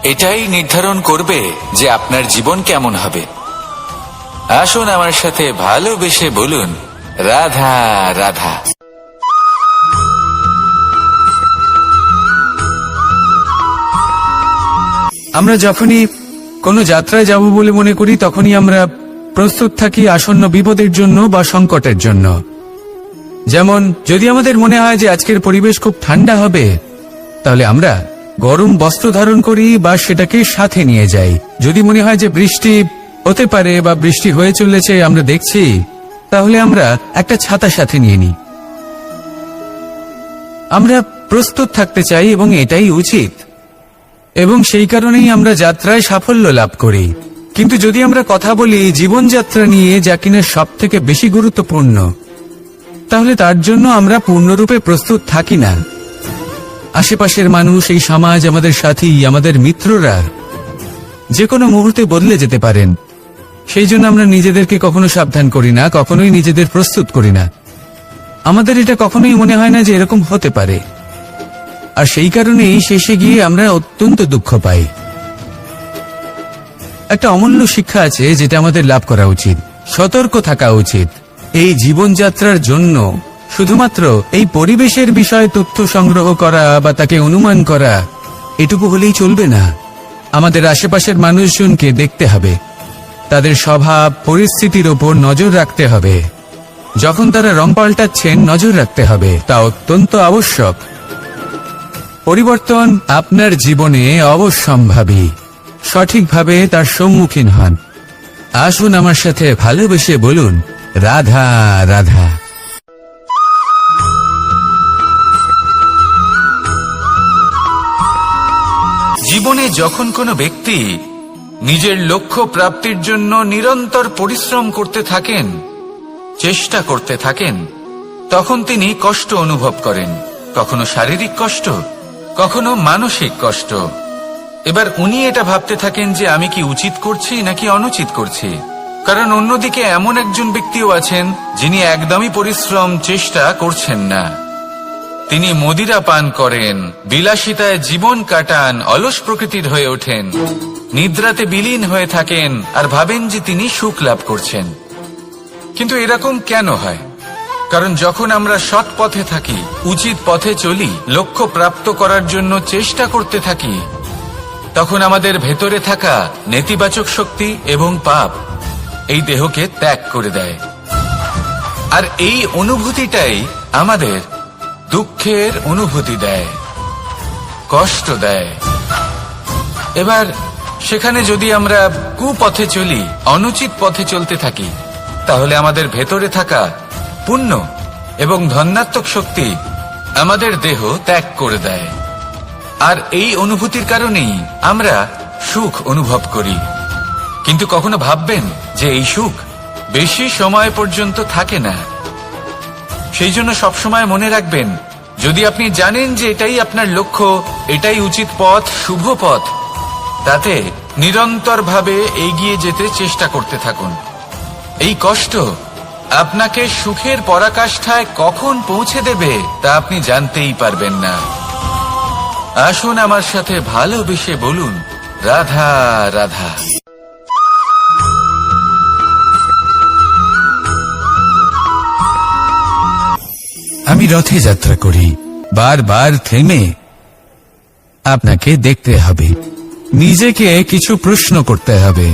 এটাই নির্ধারণ করবে যে আপনার জীবন কেমন হবে। আসুন আমার সাথে ভালোবেসে বলুন, রাধা রাধা। আমরা যখনই কোনো যাত্রায় যাব বলে মনে করি, তখনই আমরা প্রস্তুত থাকি আসন্ন বিপদের জন্য বা সংকটের জন্য। যেমন যদি আমাদের মনে হয় যে আজকের পরিবেশ খুব ঠান্ডা হবে, তাহলে আমরা গরম বস্ত্র ধারণ করি বা সেটাকে সাথে নিয়ে যাই। যদি মনে হয় যে বৃষ্টি হতে পারে বা বৃষ্টি হয়ে চলেছে, আমরা দেখছি, তাহলে আমরা একটা ছাতা সাথে নিয়ে নিই। আমরা প্রস্তুত থাকতে চাই এবং এটাই উচিত, এবং সেই কারণেই আমরা যাত্রায় সাফল্য লাভ করি। কিন্তু যদি আমরা কথা বলি জীবনযাত্রা নিয়ে, যা কিনা সব থেকে বেশি গুরুত্বপূর্ণ, তাহলে তার জন্য আমরা পূর্ণরূপে প্রস্তুত থাকি না। আশেপাশের মানুষ, এই সমাজ, আমাদের সাথী, আমাদের মিত্ররা যে কোনো মুহূর্তে বদলে যেতে পারেন। সেই জন্য আমরা নিজেদেরকে কখনো সাবধান করি না, কখনোই নিজেদের প্রস্তুত করি না। আমাদের এটা কখনোই মনে হয় না যে এরকম হতে পারে। আর সেই কারণেই শেষে গিয়ে আমরা অত্যন্ত দুঃখ পাই। একটা অমূল্য শিক্ষা আছে যেটা আমাদের লাভ করা উচিত। সতর্ক থাকা উচিত। এই জীবনযাত্রার জন্য শুধুমাত্র এই পরিবেশের বিষয়ে তথ্য সংগ্রহ করা বা তাকে অনুমান করা, এটুকু হলেই চলবে না। আমাদের আশেপাশের মানুষজনকে দেখতে হবে, তাদের স্বভাব পরিস্থিতির ওপর নজর রাখতে হবে। যখন তারা রং পাল্টাচ্ছেন, নজর রাখতে হবে, তা অত্যন্ত আবশ্যক। পরিবর্তন আপনার জীবনে অবশ্যম্ভাবী। সঠিকভাবে তার সম্মুখীন হন। আসুন আমার সাথে ভালোবেসে বলুন, রাধা রাধা। জীবনে যখন কোনো ব্যক্তি নিজের লক্ষ্য প্রাপ্তির জন্য নিরন্তর পরিশ্রম করতে থাকেন, চেষ্টা করতে থাকেন, তখন তিনি কষ্ট অনুভব করেন। কখনো শারীরিক কষ্ট, কখনো মানসিক কষ্ট। এবার উনি এটা ভাবতে থাকেন যে আমি কি উচিত করছি নাকি অনুচিত করছি। কারণ অন্যদিকে এমন একজন ব্যক্তিও আছেন যিনি একদমই পরিশ্রম, চেষ্টা করছেন না। তিনি মদিরা পান করেন, বিলাসিতায় জীবন কাটান, অলস প্রকৃতির হয়ে ওঠেন, নিদ্রাতে বিলীন হয়ে থাকেন আর ভাবেন যে তিনি সুখ লাভ করছেন। কিন্তু এরকম কেন হয়? কারণ যখন আমরা সৎ পথে থাকি, উচিত পথে চলি, লক্ষ্য প্রাপ্ত করার জন্য চেষ্টা করতে থাকি, তখন আমাদের ভেতরে থাকা নেতিবাচক শক্তি এবং পাপ এই দেহকে ত্যাগ করে দেয়। আর এই অনুভূতিটাই আমাদের দুঃখের অনুভূতি দেয়, কষ্ট দেয়। এবার সেখানে যদি আমরা কুপথে চলি, অনুচিত পথে চলতে থাকি, তাহলে আমাদের ভেতরে থাকা পুণ্য এবং ধনাত্মক শক্তি আমাদের দেহ ত্যাগ করে দেয়। আর এই অনুভূতির কারণেই আমরা সুখ অনুভব করি। কিন্তু কখনো ভাববেন যে এই সুখ বেশি সময় পর্যন্ত থাকে না। সেই জন্য সবসময় মনে রাখবেন, যদি আপনি জানেন যে এটাই আপনার লক্ষ্য, এটাই উচিত পথ, শুভ পথ, তাতে নিরন্তরভাবে এগিয়ে যেতে চেষ্টা করতে থাকুন। এই কষ্ট আপনাকে সুখের পরাকাষ্ঠায় কখন পৌঁছে দেবে তা আপনি জানতেই পারবেন না। আসুন আমার সাথে ভালোবেসে বলুন, রাধা রাধা। আমি রথে যাত্রা করি, বারবার থেমে আপনাকে দেখতে হবে, নিজেকে কিছু প্রশ্ন করতে হবে।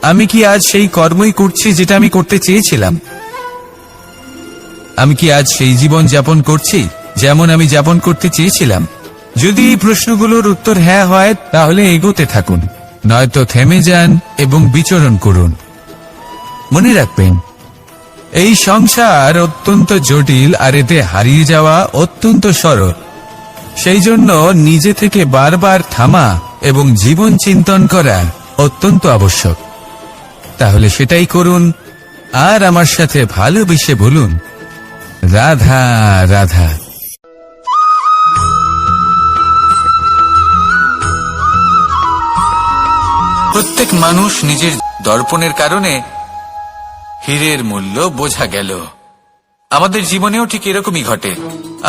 আমি কি আজ সেই কর্মই করছি যেটা আমি করতে চেয়েছিলাম? আমি কি আজ সেই জীবন যাপন করছি যেমন আমি যাপন করতে চেয়েছিলাম? যদি এই প্রশ্নগুলোর উত্তর হ্যাঁ হয়, তাহলে এগোতে থাকুন, নয়তো থেমে যান এবং বিচরণ করুন। মনে রাখবেন, এই সংসার অত্যন্ত জটিল আর এতে হারিয়ে যাওয়া অত্যন্ত সরল। সেই জন্য নিজে থেকে বারবার থামা এবং জীবন চিন্তন করা অত্যন্ত আবশ্যক। তাহলে সেটাই করুন আর আমার সাথে ভালোবেসে বলুন, রাধা রাধা। প্রত্যেক মানুষ নিজের দর্পণের কারণে হীরের মূল্য বোঝা গেল। আমাদের জীবনেও ঠিক এরকমই ঘটে।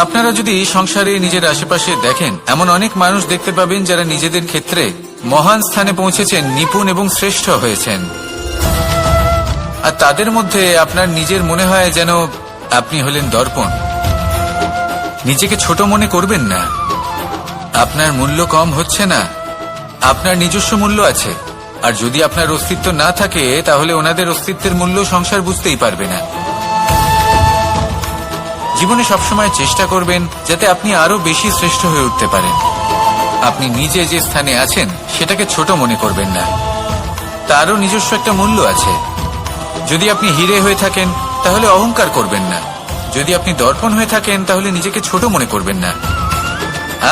আপনারা যদি সংসারে নিজের আশেপাশে দেখেন, এমন অনেক মানুষ দেখতে পাবেন যারা নিজেদের ক্ষেত্রে মহান স্থানে পৌঁছেছেন, নিপুণ এবং শ্রেষ্ঠ হয়েছেন। আর তাদের মধ্যে আপনার নিজের মনে হয় যেন আপনি হলেন দর্পণ। নিজেকে ছোট মনে করবেন না। আপনার মূল্য কম হচ্ছে না, আপনার নিজস্ব মূল্য আছে। আর যদি আপনার অস্তিত্ব না থাকে, তাহলে ওনাদের অস্তিত্বের মূল্য সংসার বুঝতেই পারবে না। জীবনে সবসময় চেষ্টা করবেন যাতে আপনি আরো বেশি শ্রেষ্ঠ হয়ে উঠতে পারেন। আপনি নিজে যে স্থানে আছেন সেটাকে ছোট মনে করবেন না, তারও নিজস্ব একটা মূল্য আছে। যদি আপনি হীরে হয়ে থাকেন তাহলে অহংকার করবেন না, যদি আপনি দর্পণ হয়ে থাকেন তাহলে নিজেকে ছোট মনে করবেন না।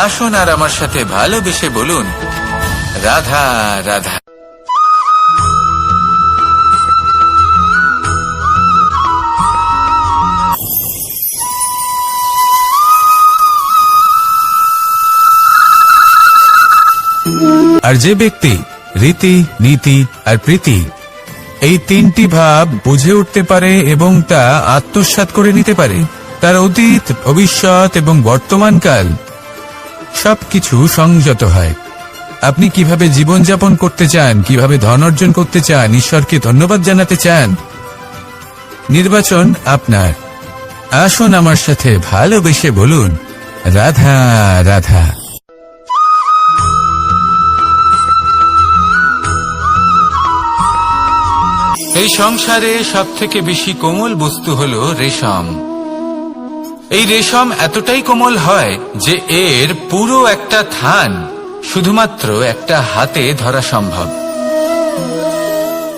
আসুন আর আমার সাথে ভালোবেসে বলুন, রাধা রাধা। আর যে ব্যক্তি রীতি, নীতি আর প্রীতি এই তিনটি ভাব বুঝে উঠতে পারে এবং তা আত্মসাৎ করে নিতে পারে, তার অতীত, ভবিষ্যৎ এবং বর্তমানকাল সবকিছু সংযত হয়। আপনি কিভাবে জীবনযাপন করতে চান, কিভাবে ধন অর্জন করতে চান, ঈশ্বরকে ধন্যবাদ জানাতে চান, নির্বাচন আপনার। আসুন আমার সাথে ভালোবেসে বলুন, রাধা রাধা। এই সংসারে সব থেকে বেশি কোমল বস্তু হলো রেশম। এই রেশম এতটাই কোমল হয় যে এর পুরো একটা থান শুধুমাত্র একটা হাতে ধরা সম্ভব।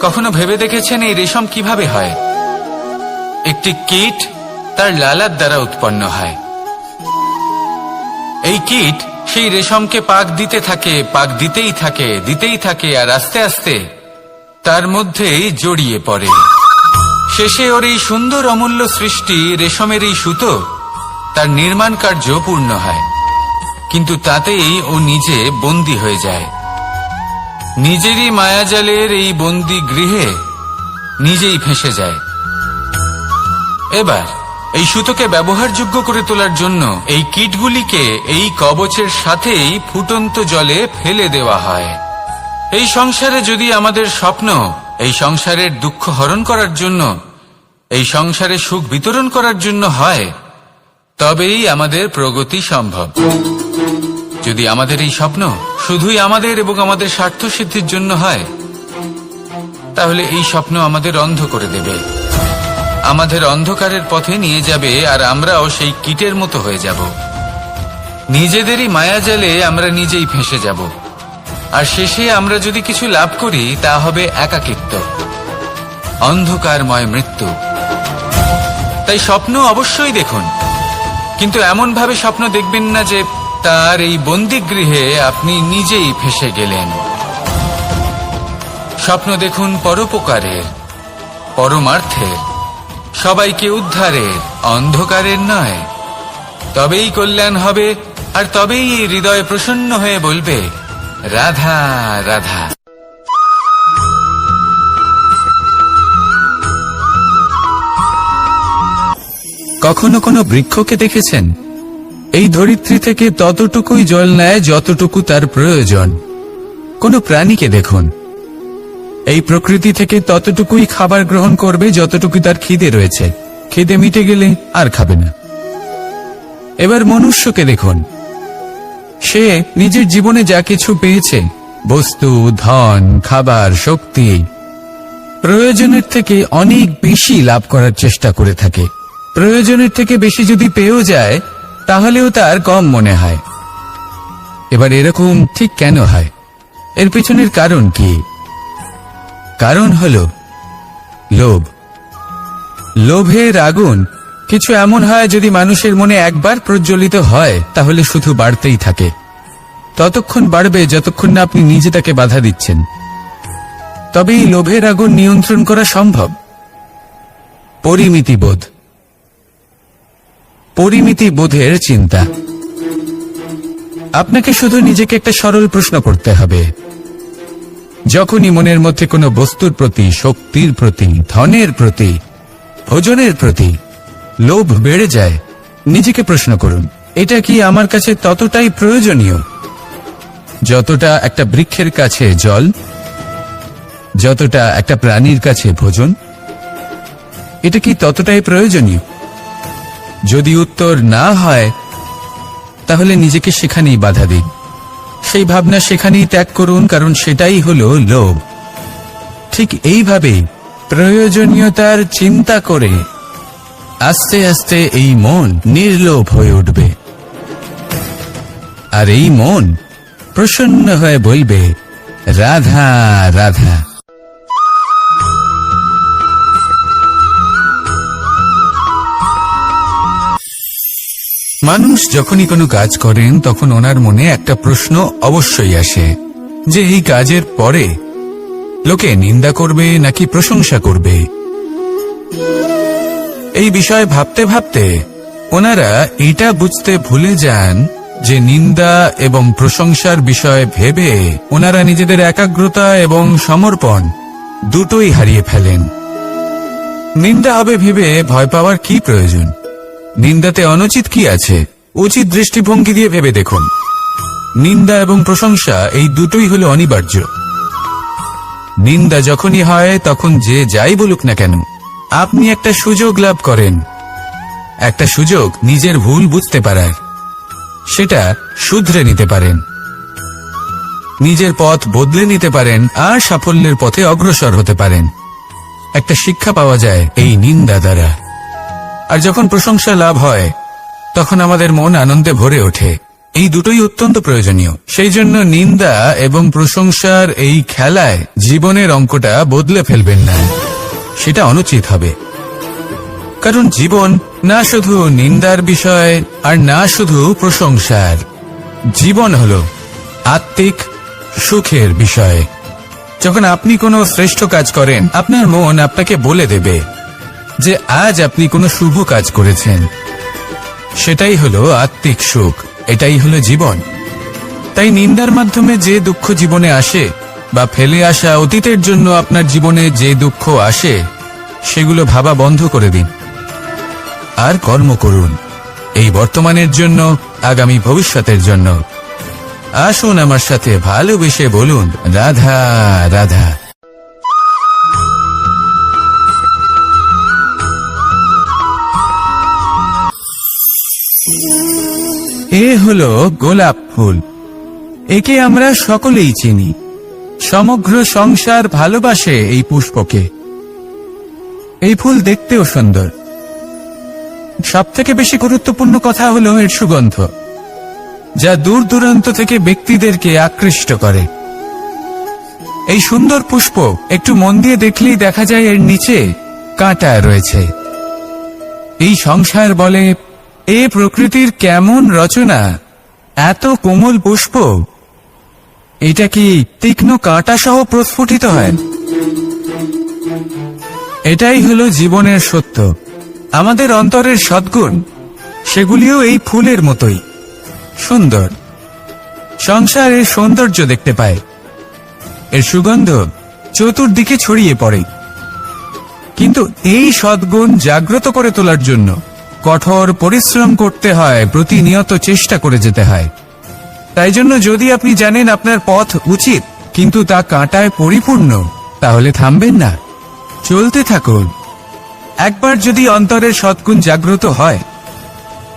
কখনো ভেবে দেখেছেন এই রেশম কিভাবে হয়? একটি কীট তার লালার দ্বারা উৎপন্ন হয়। এই কীট সেই রেশমকে পাক দিতে থাকে, পাক দিতেই থাকে আর আস্তে আস্তে তার মধ্যেই জড়িয়ে পড়ে। শেষে ওর এই সুন্দর অমূল্য সৃষ্টি রেশমের এই সুতো তার নির্মাণ কার্য পূর্ণ হয়, কিন্তু তাতেই ও নিজে বন্দী হয়ে যায়। নিজেরই মায়াজালের এই বন্দী গৃহে নিজেই ফেঁসে যায়। এবার এই সুতোকে ব্যবহারযোগ্য করে তোলার জন্য এই কীটগুলিকে এই কবচের সাথেই ফুটন্ত জলে ফেলে দেওয়া হয়। এই সংসারে যদি আমাদের স্বপ্ন এই সংসারের দুঃখ হরণ করার জন্য, এই সংসারে সুখ বিতরণ করার জন্য হয়, তবেই আমাদের প্রগতি সম্ভব। যদি আমাদের এই স্বপ্ন শুধুই আমাদের এবং আমাদের স্বার্থ সিদ্ধির জন্য হয়, তাহলে এই স্বপ্ন আমাদের অন্ধ করে দেবে, আমাদের অন্ধকারের পথে নিয়ে যাবে, আর আমরাও সেই কীটের মতো হয়ে যাব। নিজেদেরই মায়াজালে আমরা নিজেই ফেঁসে যাব, আর শেষে আমরা যদি কিছু লাভ করি তা হবে একাকিত্ব, অন্ধকারময় মৃত্যু। তাই স্বপ্ন অবশ্যই দেখুন, কিন্তু এমন ভাবে স্বপ্ন দেখবেন না যে তার এই বন্দিগৃহে আপনি নিজেই ফেঁসে গেলেন। স্বপ্ন দেখুন পরোপকারের, পরমার্থের, সবাইকে উদ্ধারের, অন্ধকারের নয়। তবেই কল্যাণ হবে, আর তবেই এই হৃদয় প্রসন্ন হয়ে বলবে, রাধা রাধা। কখনো কোনো বৃক্ষকে দেখেছেন? এই ধরিত্রী থেকে ততটুকুই জল নেয় যতটুকু তার প্রয়োজন। কোনো প্রাণীকে দেখুন, এই প্রকৃতি থেকে ততটুকুই খাবার গ্রহণ করবে যতটুকু তার খিদে রয়েছে, খিদে মিটে গেলে আর খাবে না। এবার মনুষ্যকে দেখুন, সে নিজের জীবনে যা কিছু পেয়েছে, বস্তু, ধন, খাবার, শক্তি, প্রয়োজনের থেকে অনেক বেশি লাভ করার চেষ্টা করে থাকে। প্রয়োজনের থেকে বেশি যদি পেয়েও যায়, তাহলেও তার কম মনে হয়। এবার এরকম ঠিক কেন হয়? এর পেছনের কারণ কি? কারণ হলো লোভ। লোভের আগুন কিছু এমন হয়, যদি মানুষের মনে একবার প্রজ্বলিত হয় তাহলে শুধু বাড়তেই থাকে। ততক্ষণ বাড়বে যতক্ষণ না আপনি নিজে তাকে বাধা দিচ্ছেন। তবে এই লোভের আগুন নিয়ন্ত্রণ করা সম্ভব। পরিমিতিবোধ, পরিমিতিবোধের চিন্তা। আপনাকে শুধু নিজেকে একটা সরল প্রশ্ন করতে হবে। যখনই মনের মধ্যে কোনো বস্তুর প্রতি, শক্তির প্রতি, ধনের প্রতি, ভোজনের প্রতি লোভ বেড়ে যায়, নিজেকে প্রশ্ন করুন, এটা কি আমার কাছে ততটাই প্রয়োজনীয় যতটা একটা বৃক্ষের কাছে জল, যতটা একটা প্রাণীর কাছে ভোজন? এটা কি ততটাই প্রয়োজনীয়? যদি উত্তর না হয়, তাহলে নিজেকে সেখানেই বাধা দিন, সেই ভাবনা সেখানেই ত্যাগ করুন, কারণ সেটাই হলো লোভ। ঠিক এইভাবে প্রয়োজনীয়তার চিন্তা করে আস্তে আস্তে এই মন নির্লোভ হয়ে উঠবে, আর এই মন প্রসন্ন হয়ে বলবে, রাধা রাধা। মানুষ যখনই কোনো কাজ করেন তখন ওনার মনে একটা প্রশ্ন অবশ্যই আসে যে এই কাজের পরে লোকে নিন্দা করবে নাকি প্রশংসা করবে। এই বিষয়ে ভাবতে ভাবতে ওনারা এটা বুঝতে ভুলে যান যে নিন্দা এবং প্রশংসার বিষয় ভেবে ওনারা নিজেদের একাগ্রতা এবং সমর্পণ দুটোই হারিয়ে ফেলেন। নিন্দা হবে ভেবে ভয় পাওয়ার কি প্রয়োজন? নিন্দাতে অনুচিত কি আছে? উচিত দৃষ্টিভঙ্গি দিয়ে ভেবে দেখুন, নিন্দা এবং প্রশংসা এই দুটোই হলো অনিবার্য। নিন্দা যখনই হয় তখন যে যাই বলুক না কেন, আপনি একটা সুযোগ লাভ করেন, একটা সুযোগ নিজের ভুল বুঝতে পারার, সেটা শুধরে নিতে পারেন, নিজের পথ বদলে নিতে পারেন, আর সাফল্যের পথে অগ্রসর হতে পারেন। একটা শিক্ষা পাওয়া যায় এই নিন্দা দ্বারা। আর যখন প্রশংসা লাভ হয় তখন আমাদের মন আনন্দে ভরে ওঠে। এই দুটোই অত্যন্ত প্রয়োজনীয়। সেই জন্য নিন্দা এবং প্রশংসার এই খেলায় জীবনের অঙ্কটা বদলে ফেলবেন না, সেটা অনুচিত হবে। কারণ জীবন না শুধু নিন্দার বিষয় আর না শুধু প্রশংসার, জীবন হলো আত্মিক সুখের বিষয়। যখন আপনি কোনো শ্রেষ্ঠ কাজ করেন, আপনার মন আপনাকে বলে দেবে যে আজ আপনি কোনো শুভ কাজ করেছেন। সেটাই হলো আত্মিক সুখ, এটাই হলো জীবন। তাই নিন্দার মাধ্যমে যে দুঃখ জীবনে আসে, বা ফেলে আসা অতীতের জন্য আপনার জীবনে যে দুঃখ আসে, সেগুলো ভাবা বন্ধ করে দিন। আর কর্ম করুন, এই বর্তমানের জন্য, আগামী ভবিষ্যতের জন্য। আসুন আমার সাথে ভালোবেসে বলুন, রাধা রাধা। এ হলো গোলাপ ফুল। একে আমরা সকলেই চিনি। সমগ্র সংসার ভালোবাসে এই পুষ্পকে। এই ফুল দেখতেও সুন্দর। সবথেকে বেশি গুরুত্বপূর্ণ কথা হলো এর সুগন্ধ, যা দূর দূরান্ত থেকে ব্যক্তিদেরকে আকৃষ্ট করে। এই সুন্দর পুষ্প একটু মন দিয়ে দেখলেই দেখা যায় এর নিচে কাঁটা রয়েছে। এই সংসার বলে, এ প্রকৃতির কেমন রচনা, এত কোমল পুষ্প, এটা কি তীক্ষ্ণ কাঁটা সহ প্রস্ফুটিত হয়? এটাই হলো জীবনের সত্য। আমাদের অন্তরের সদ্গুণ, সেগুলিও এই ফুলের মতোই সুন্দর। সংসার এর সৌন্দর্য দেখতে পায়, এর সুগন্ধ চতুর্দিকে ছড়িয়ে পড়ে। কিন্তু এই সদ্গুণ জাগ্রত করে তোলার জন্য কঠোর পরিশ্রম করতে হয়, প্রতিনিয়ত চেষ্টা করে যেতে হয়। তাই জন্য যদি আপনি জানেন আপনার পথ উচিত কিন্তু তা কাঁটায় পরিপূর্ণ, তাহলে থামবেন না, চলতে থাকুন। একবার যদি অন্তরের সদ্গুণ জাগ্রত হয়,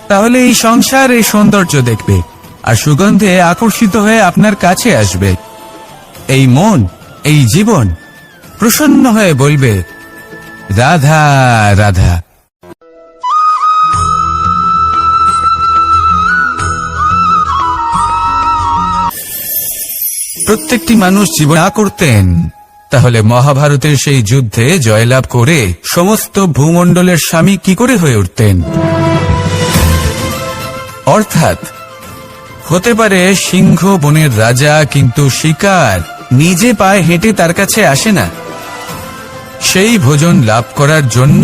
তাহলে এই সংসার এই সৌন্দর্য দেখবে আর সুগন্ধে আকর্ষিত হয়ে আপনার কাছে আসবে। এই মন, এই জীবন প্রসন্ন হয়ে বলবে, রাধা রাধা। প্রত্যেকটি মানুষ জীবন না করতেন, তাহলে মহাভারতের সেই যুদ্ধে জয়লাভ করে সমস্ত ভূমণ্ডলের স্বামী কি করে হয়ে উঠতেন? অর্থাৎ হতে পারে সিংহ বনের রাজা, কিন্তু শিকার নিজে পায়ে হেঁটে তার কাছে আসে না। সেই ভোজন লাভ করার জন্য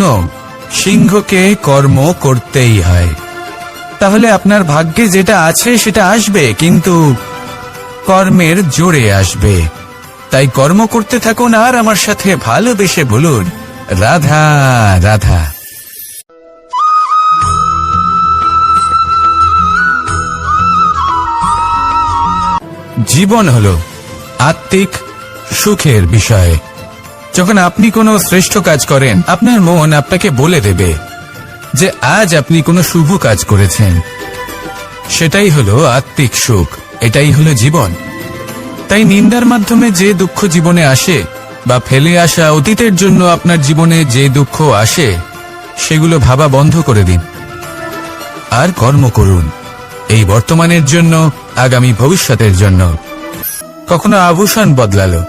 সিংহকে কর্ম করতেই হয়। তাহলে আপনার ভাগ্যে যেটা আছে সেটা আসবে, কিন্তু কর্মের জোরে আসবে। তাই কর্ম করতে থাকুন আর আমার সাথে ভালোবেসে বলুন, রাধা রাধা। জীবন হলো আত্মিক সুখের বিষয়। যখন আপনি কোনো শ্রেষ্ঠ কাজ করেন, আপনার মন আপনাকে বলে দেবে যে আজ আপনি কোনো শুভ কাজ করেছেন। সেটাই হলো আত্মিক সুখ, এটাই হলো জীবন। তাই নিন্দার মাধ্যমে যে দুঃখ জীবনে আসে, বা ফেলে আসা অতীতের জন্য আপনার জীবনে যে দুঃখ আসে, সেগুলো ভাবা বন্ধ করে দিন আর কর্ম করুন, এই বর্তমানের জন্য, আগামী ভবিষ্যতের জন্য। কখনো আভূষণ বদলালো,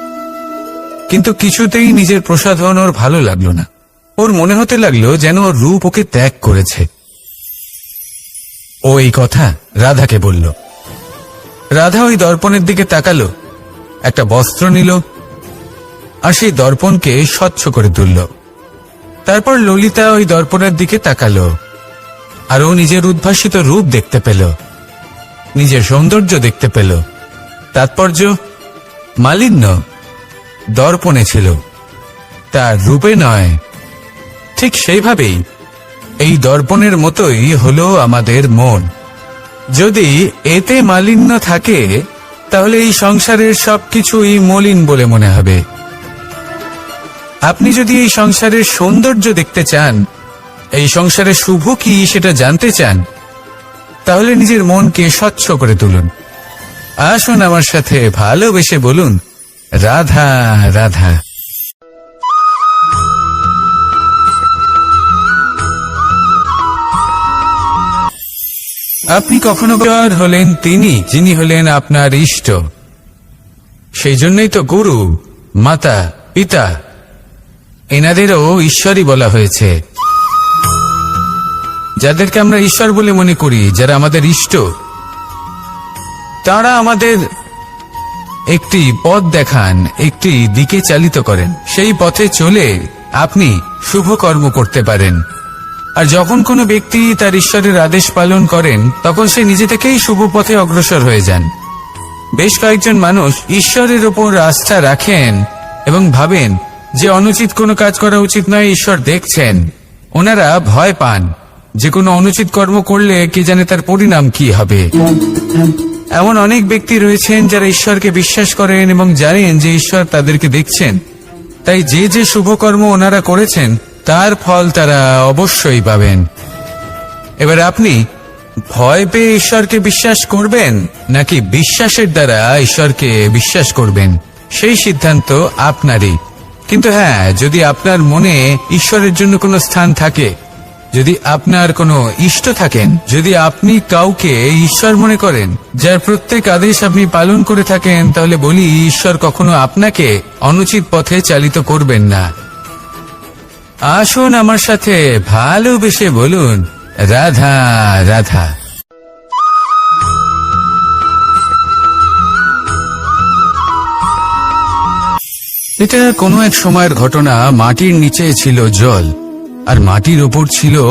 কিন্তু কিছুতেই নিজের প্রসাধন ওর ভালো লাগলো না। ওর মনে হতে লাগলো যেন ওর রূপ ওকে ত্যাগ করেছে। ও এই কথা রাধাকে বলল। রাধা ওই দর্পণের দিকে তাকালো, একটা বস্ত্র নিল আর সেই দর্পণকে স্বচ্ছ করে তুলল। তারপর ললিতা ওই দর্পণের দিকে তাকালো আর ও নিজের উদ্ভাসিত রূপ দেখতে পেল, নিজের সৌন্দর্য দেখতে পেল। তাৎপর্য মালিন্য দর্পণে ছিল, তার রূপে নয়। ঠিক সেইভাবেই এই দর্পণের মতোই হলো আমাদের মন। যদি এতে মালিন্য থাকে, তাহলে এই সংসারের সবকিছুই মলিন বলে মনে হবে। আপনি যদি এই সংসারের সৌন্দর্য দেখতে চান, এই সংসারের শুভ কি সেটা জানতে চান, তাহলে নিজের মনকে স্বচ্ছ করে তুলুন। আসুন আমার সাথে ভালোবেসে বলুন, রাধা রাধা। আপনি কখনো হলেন তিনি, যিনি হলেন আপনার ইষ্ট। সেই জন্যই তো গুরু, মাতা, পিতা এনাদেরও ঈশ্বরই বলা হয়েছে। যাদেরকে আমরা ঈশ্বর বলে মনে করি, যারা আমাদের ইষ্ট, তারা আমাদের একটি পথ দেখান, একটি দিকে চালিত করেন। সেই পথে চলে আপনি শুভ কর্ম করতে পারেন। আর যখন কোনো ব্যক্তি তার ঈশ্বরের আদেশ পালন করেন, তখন সে নিজে থেকেই শুভ পথে অগ্রসর হয়ে যান। বেশ কয়েকজন মানুষ ঈশ্বরের ওপর আস্থা রাখেন এবং ভাবেন যে অনুচিত কোনো কাজ করা উচিত নয়, ঈশ্বর দেখছেন। ওনারা ভয় পান যে কোনো অনুচিত কর্ম করলে কে জানে তার পরিণাম কি হবে। এমন অনেক ব্যক্তি রয়েছেন যারা ঈশ্বরকে বিশ্বাস করেন এবং জানেন যে ঈশ্বর তাদেরকে দেখছেন, তাই যে যে শুভকর্ম ওনারা করেছেন তার ফল তারা অবশ্যই পাবেন। এবার আপনি ভয় পেয়ে ঈশ্বরকে বিশ্বাস করবেন নাকি বিশ্বাসের দ্বারা ঈশ্বরকে বিশ্বাস করবেন, সেই সিদ্ধান্ত আপনারই। কিন্তু হ্যাঁ, যদি আপনার মনে ঈশ্বরের জন্য কোনো স্থান থাকে, যদি আপনার কোনো ইষ্ট থাকেন, যদি আপনি কাউকে ঈশ্বর মনে করেন, যার প্রত্যেক আদেশ আপনি পালন করে থাকেন, তাহলে বলি ঈশ্বর কখনো আপনাকে অনুচিত পথে চালিত করবেন না। আসুন আমার সাথে ভালোবেসে বলুন, রাধা রাধা। এটা কোনো এক সময়ের ঘটনা। মাটির নিচে ছিল জল, আর মাটির ওপর ছিল